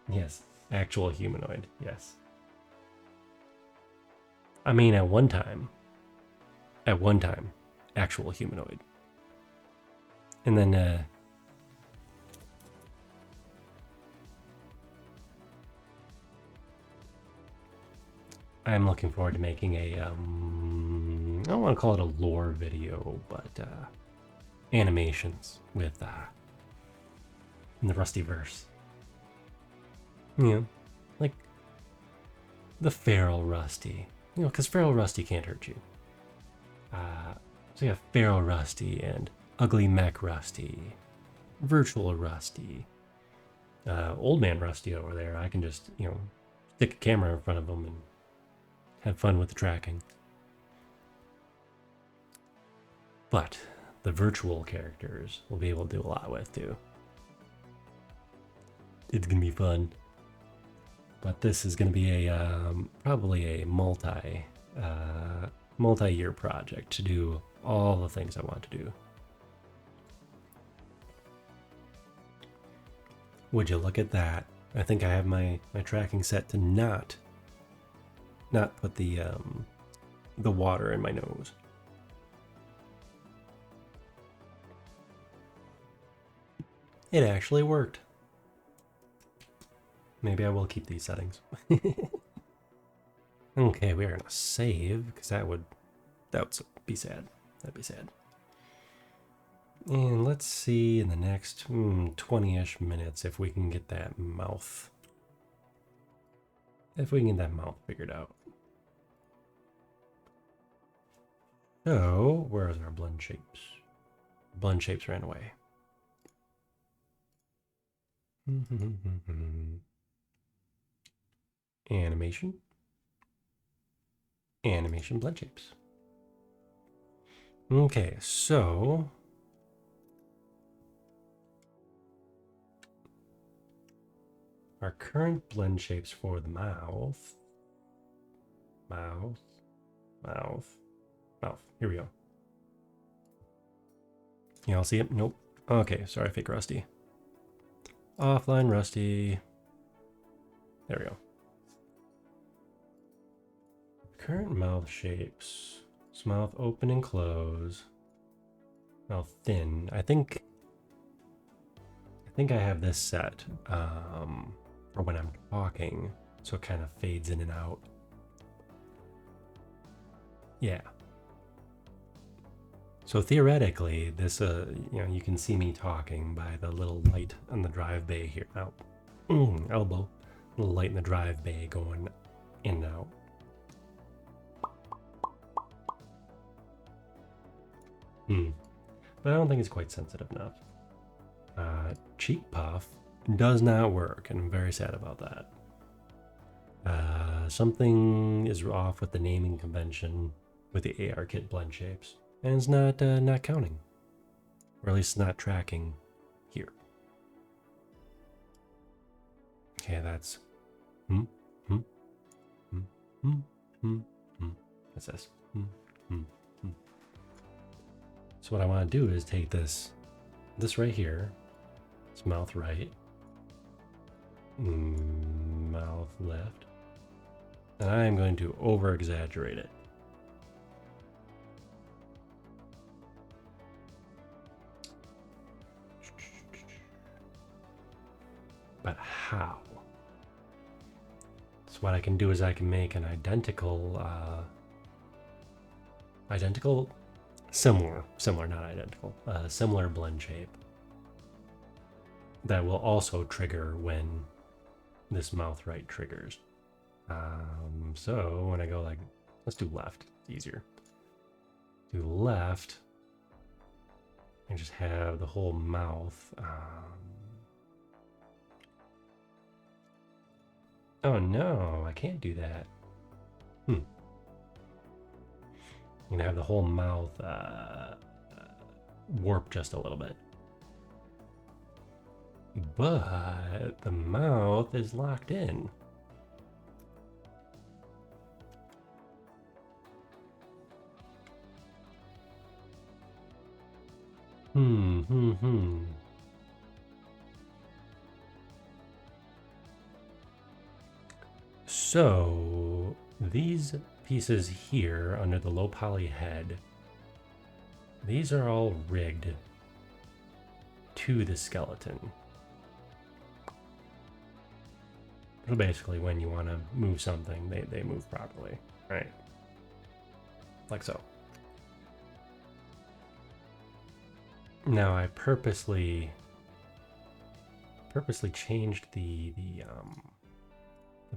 Yes. Actual humanoid. Yes. I mean, at one time, actual humanoid. And then, I'm looking forward to making a, I don't want to call it a lore video, but, animations with, in the Rustyverse. You know, like the feral Rusty. You know, because feral Rusty can't hurt you. So you have feral Rusty and ugly mech Rusty, virtual Rusty, old man Rusty over there. I can just, you know, stick a camera in front of him and have fun with the tracking. But the virtual characters we'll be able to do a lot with too. It's gonna be fun. But this is gonna be a probably a multi-year project to do all the things I want to do. Would you look at that? I think I have my tracking set to not put the water in my nose. It actually worked. Maybe I will keep these settings. Okay, we're gonna save because that would be sad. That'd be sad. And let's see in the next 20-ish minutes if we can get that mouth. If we can get that mouth figured out. So, where's our blend shapes? Blend shapes ran away. Animation. Animation blend shapes. Okay, so our current blend shapes for the mouth. Mouth. Here we go. Y'all see it? Nope. Okay, sorry, fake Rusty. Offline Rusty. There we go. Current mouth shapes. Mouth open and close. Mouth thin. I think I have this set for when I'm talking, so it kind of fades in and out. Yeah. So theoretically, this, you know, you can see me talking by the little light on the drive bay here. Out. Elbow. Little light in the drive bay going in and out. But I don't think it's quite sensitive enough. Cheek puff does not work, and I'm very sad about that. Something is off with the naming convention with the AR kit blend shapes, and it's not counting, or at least not tracking here. Okay, that's What's this? So what I want to do is take this right here, it's mouth right, mouth left, and I am going to over exaggerate it. But how? So what I can do is I can make an similar, not identical, similar blend shape that will also trigger when this mouth right triggers. So when I go like, let's do left, it's easier. Do left and just have the whole mouth. Oh no, I can't do that. I'm gonna have the whole mouth warp just a little bit. But the mouth is locked in. So these pieces here under the low poly head, these are all rigged to the skeleton. So basically when you want to move something, they move properly, right? Like so. Now I purposely changed the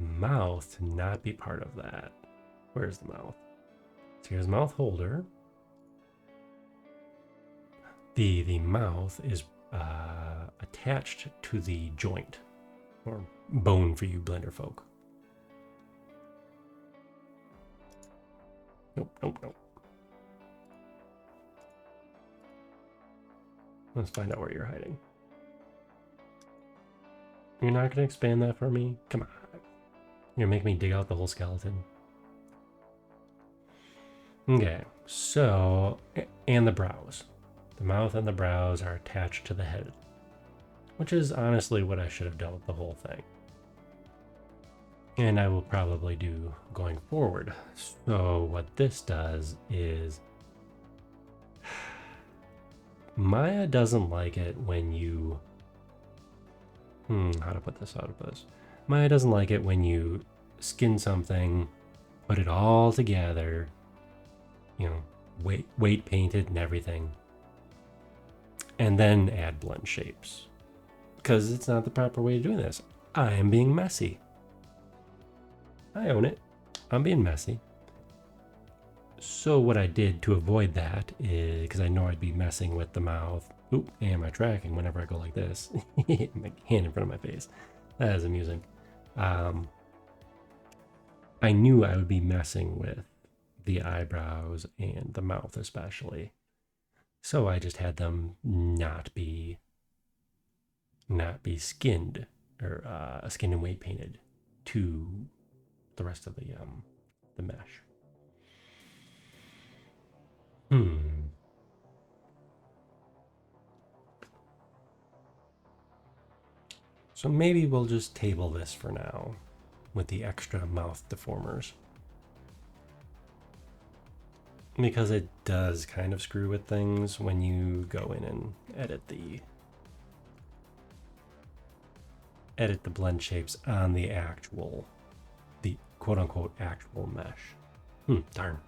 mouth to not be part of that. Where's the mouth? So here's the mouth holder. The mouth is attached to the joint, or bone for you Blender folk. Nope. Let's find out where you're hiding. You're not gonna expand that for me? Come on. You're gonna make me dig out the whole skeleton? Okay, so, and the brows. The mouth and the brows are attached to the head, which is honestly what I should have done with the whole thing. And I will probably do going forward. So what this does is, Maya doesn't like it when you, how to put this? Maya doesn't like it when you skin something, put it all together, you know, weight painted and everything, and then add blend shapes. Because it's not the proper way of doing this. I am being messy. I own it. I'm being messy. So what I did to avoid that is, because I know I'd be messing with the mouth. Oop, and my tracking whenever I go like this. My hand in front of my face. That is amusing. I knew I would be messing with the eyebrows and the mouth especially. So I just had them not be skinned or skinned and weight painted to the rest of the mesh. So maybe we'll just table this for now with the extra mouth deformers. Because it does kind of screw with things when you go in and edit the blend shapes on the quote unquote actual mesh. Darn.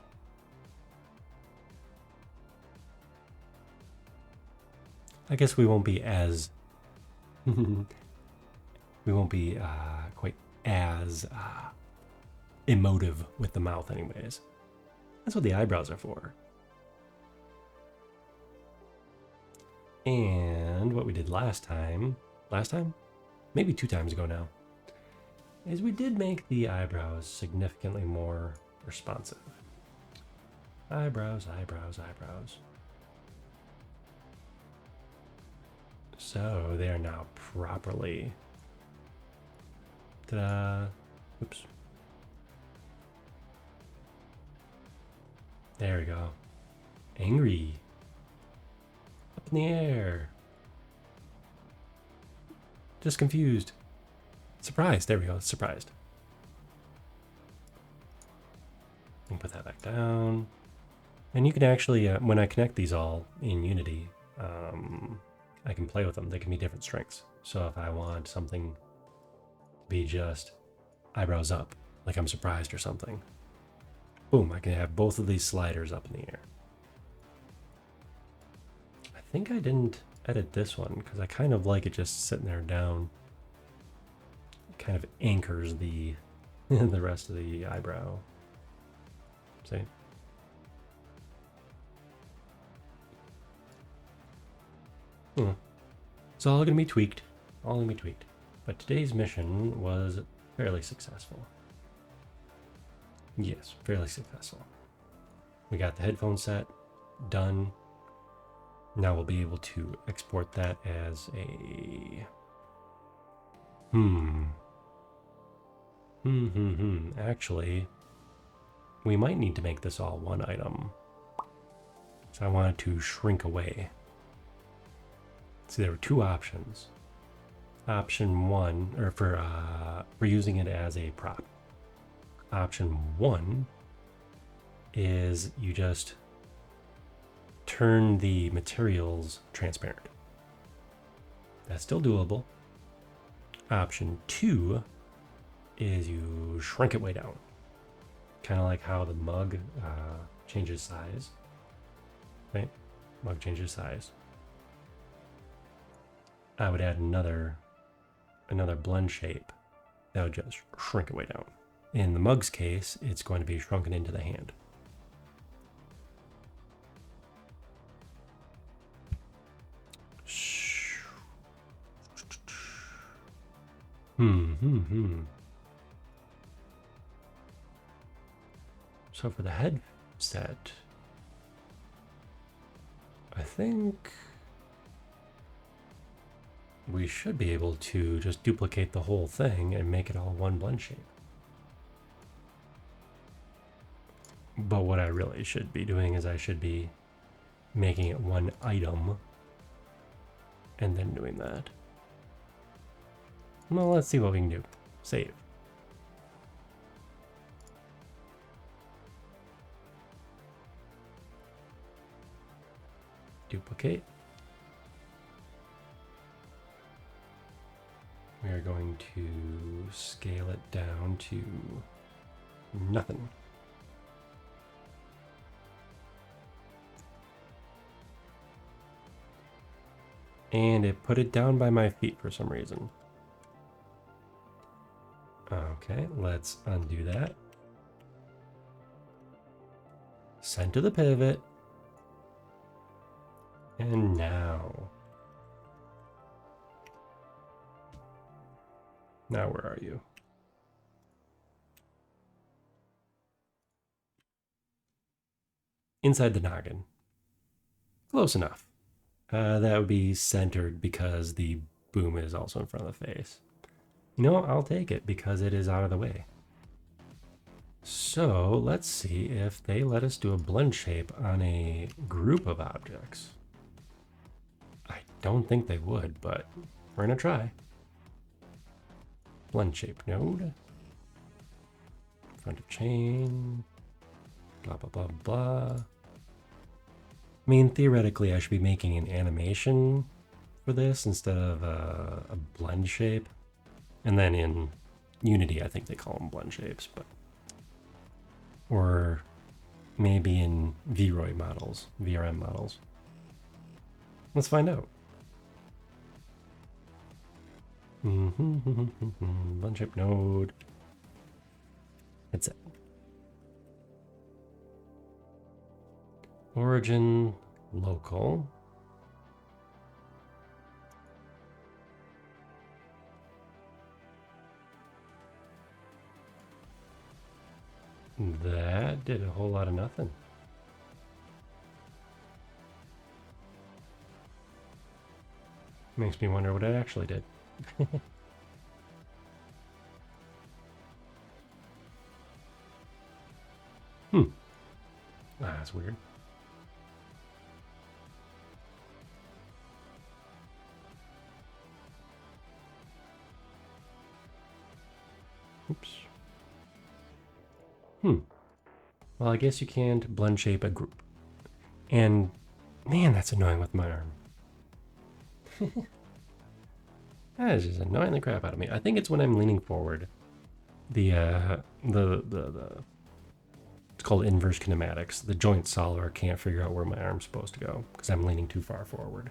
I guess we won't be as quite as emotive with the mouth anyways. That's what the eyebrows are for. And what we did last time, maybe 2 times ago now, is we did make the eyebrows significantly more responsive. Eyebrows. So they are now properly, ta-da, oops. There we go. Angry. Up in the air. Just confused. Surprised. There we go. Surprised. And put that back down. And you can actually, when I connect these all in Unity, I can play with them. They can be different strengths. So if I want something to be just eyebrows up, like I'm surprised or something, boom, I can have both of these sliders up in the air. I think I didn't edit this one because I kind of like it just sitting there down. It kind of anchors the the rest of the eyebrow. See? It's all gonna be tweaked. But today's mission was fairly successful. Yes, fairly successful. We got the headphone set done. Now we'll be able to export that as a Actually, we might need to make this all one item. So I wanted to shrink away. So there were 2 options. Option 1, or for using it as a prop. Option 1 is you just turn the materials transparent. That's still doable. Option 2 is you shrink it way down. Kind of like how the mug changes size. Right? Mug changes size. I would add another blend shape that would just shrink it way down. In the mug's case, it's going to be shrunken into the hand. So for the headset, I think we should be able to just duplicate the whole thing and make it all one blend shape. But what I really should be doing is I should be making it one item and then doing that. Well, let's see what we can do. Save. Duplicate. We are going to scale it down to nothing. And it put it down by my feet for some reason. Okay, let's undo that. Send to the pivot. And now where are you? Inside the noggin. Close enough. That would be centered because the boom is also in front of the face. You know, I'll take it because it is out of the way. So let's see if they let us do a blend shape on a group of objects. I don't think they would, but we're gonna try. Blend shape node. Front of chain. Blah, blah, blah, blah. I mean, theoretically, I should be making an animation for this instead of a blend shape. And then in Unity, I think they call them blend shapes, but or maybe in VROI models, VRM models. Let's find out. Blend shape node. It's it. Origin local. That did a whole lot of nothing. Makes me wonder what it actually did. That's weird. Oops. Well, I guess you can't blend shape a group. And man, that's annoying with my arm. That is just annoying the crap out of me. I think it's when I'm leaning forward. It's called inverse kinematics. The joint solver can't figure out where my arm's supposed to go because I'm leaning too far forward.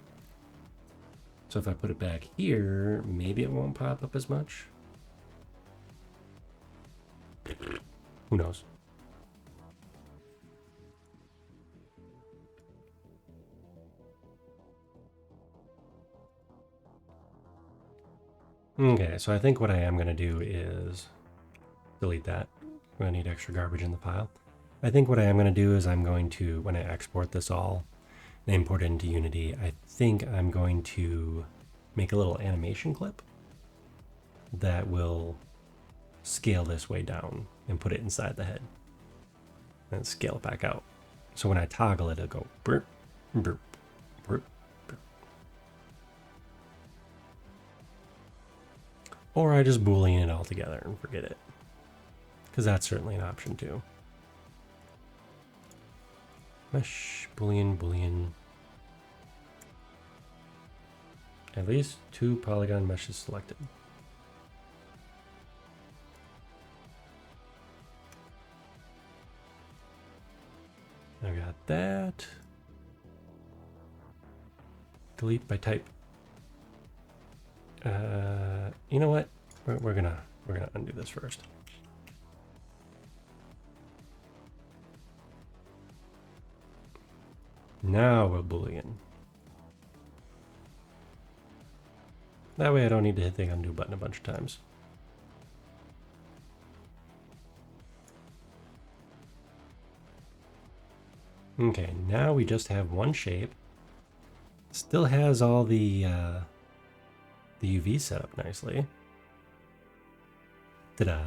So if I put it back here, maybe it won't pop up as much. Who knows? Okay, so I think what I am going to do is delete that. I'm going to need extra garbage in the file. I think what I am going to do is I'm going to, when I export this all and import it into Unity, I think I'm going to make a little animation clip that will scale this way down and put it inside the head and scale it back out. So when I toggle it, it'll go burp, burp, burp, burp. Or I just Boolean it all together and forget it. because that's certainly an option too. Mesh, boolean, boolean. At least 2 polygon meshes selected. I got that. Delete by type. You know what? We're gonna undo this first. Now we're boolean. That way I don't need to hit the undo button a bunch of times. Okay, now we just have one shape. Still has all the UV set up nicely. Ta-da!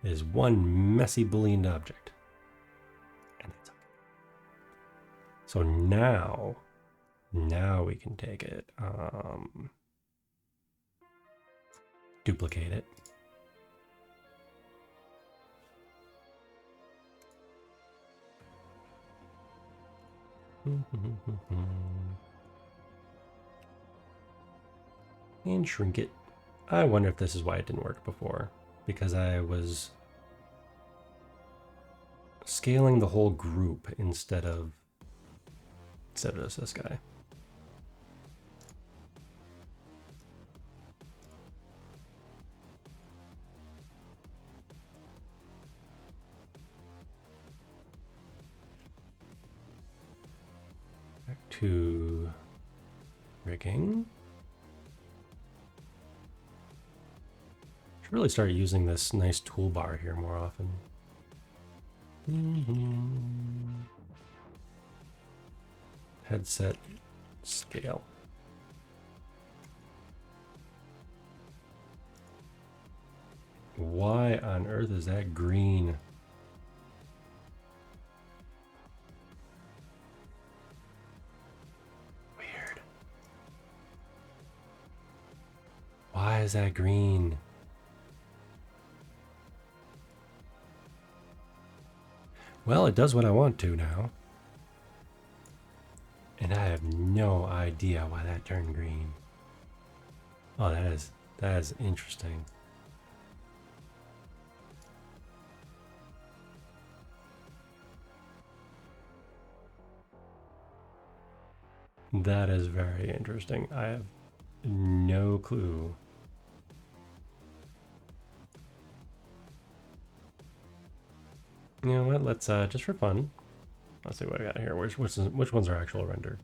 Is one messy boolean object. And that's okay. So now we can take it, duplicate it. And shrink it. I wonder if this is why it didn't work before, because I was scaling the whole group instead of just this guy. Back to rigging. Should really start using this nice toolbar here more often. Headset scale. Why on earth is that green? Weird. Why is that green? Well, it does what I want to now. And I have no idea why that turned green. Oh, that is interesting. That is very interesting. I have no clue. You know what? Let's just for fun. Let's see what I got here. Which ones are actual render?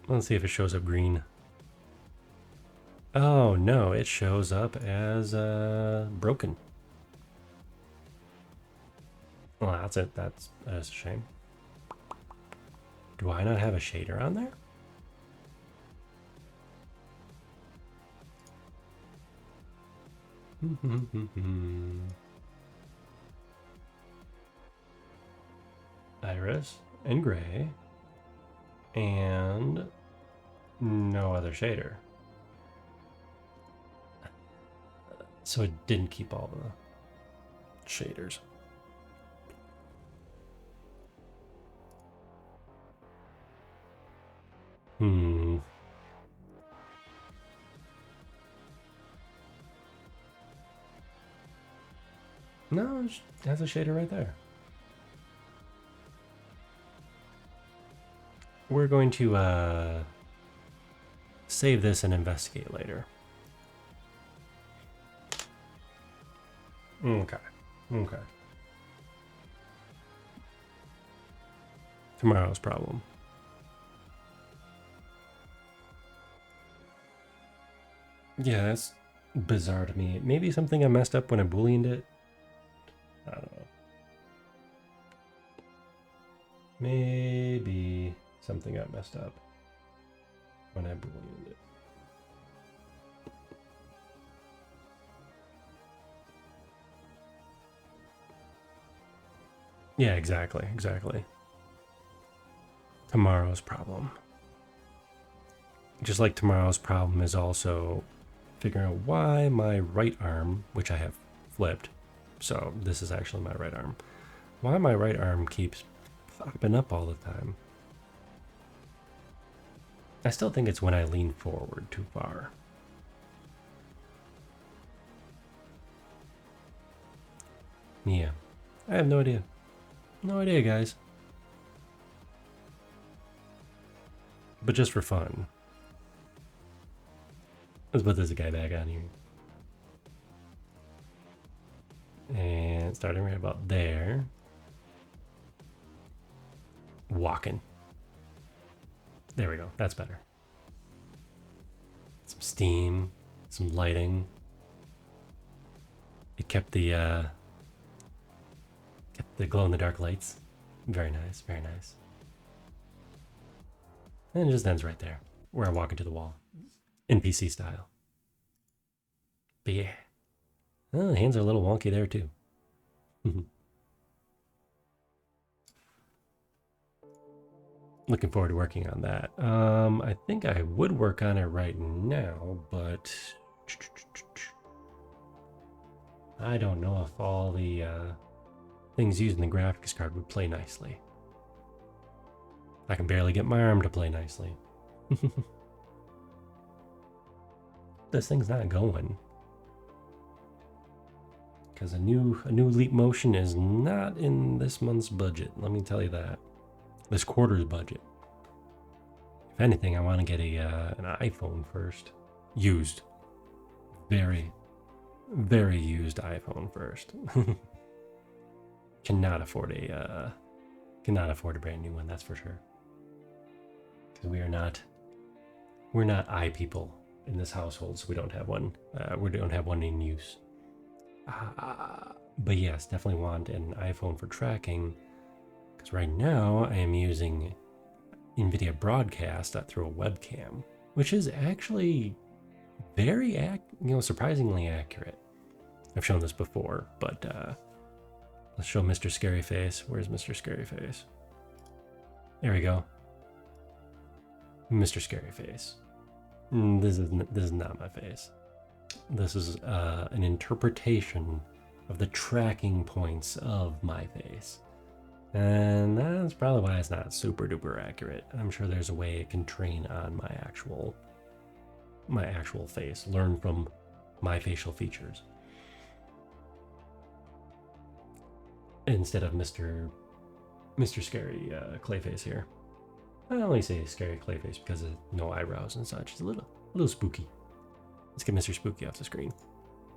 Let's see if it shows up green. Oh no, it shows up as broken. Well, that's it. That's a shame. Do I not have a shader on there? Iris and gray and no other shader. So it didn't keep all the shaders. No, it has a shader right there. We're going to save this and investigate later. Okay. Tomorrow's problem. Yeah, that's bizarre to me. Maybe something I messed up when I booleaned it. I don't know. Maybe something got messed up when I booleaned it. Yeah, exactly. Tomorrow's problem. just like tomorrow's problem is also figuring out why my right arm, which I have flipped, so this is actually my right arm, why my right arm keeps popping up all the time. I still think it's when I lean forward too far. Yeah, I have no idea. No idea, guys. But just for fun, let's put this guy back on here. And starting right about there. Walking. There we go. That's better. Some steam, some lighting. It kept the glow-in-the-dark lights. Very nice, very nice. And it just ends right there, where I walk into the wall. NPC style. But yeah. Oh, the hands are a little wonky there too. Looking forward to working on that. I think I would work on it right now, but I don't know if all the things used in the graphics card would play nicely. I can barely get my arm to play nicely. This thing's not going. Because a new Leap Motion is not in this month's budget. Let me tell you that. This quarter's budget. If anything, I want to get an iPhone first. Used. Very, very used iPhone first. Cannot afford a brand new one, that's for sure. Because we're not I people in this household, so we don't have one. We don't have one in use. But yes, definitely want an iPhone for tracking. Because right now I am using NVIDIA Broadcast through a webcam, which is actually very surprisingly accurate. I've shown this before, but let's show Mr. Scary Face. Where's Mr. Scary Face? There we go. Mr. Scary Face. This is not my face. This is an interpretation of the tracking points of my face. And that's probably why it's not super duper accurate. I'm sure there's a way it can train on my actual face, learn from my facial features. Instead of Mr. Scary Clayface here. I only say Scary Clayface because of no eyebrows and such. It's a little spooky. Let's get Mr. Spooky off the screen.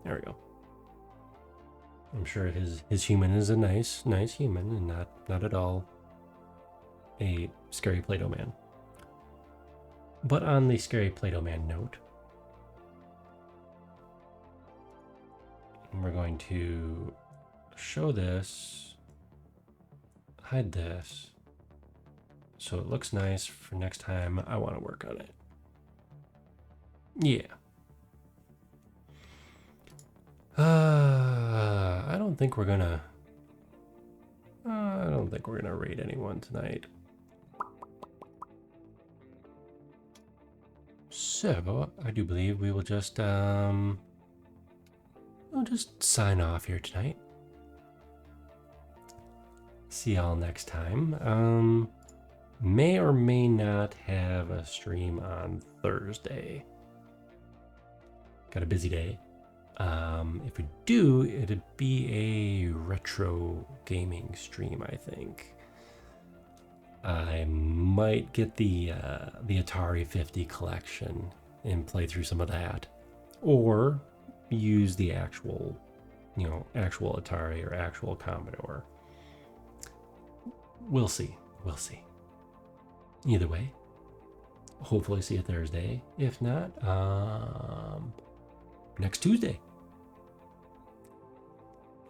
There we go. I'm sure his human is a nice human and not at all a scary Play-Doh man. But on the scary Play-Doh man note, we're going to show this, hide this, so it looks nice for next time I want to work on it. Yeah. I don't think we're gonna raid anyone tonight. So I do believe we will just we'll just sign off here tonight. See y'all next time. May or may not have a stream on Thursday. Got a busy day. If we do, it'd be a retro gaming stream, I think. I might get the Atari 50 collection and play through some of that, or use the actual Atari or actual Commodore. We'll see. Either way, hopefully see you Thursday. If not, next Tuesday.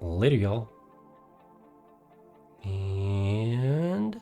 Later, y'all. And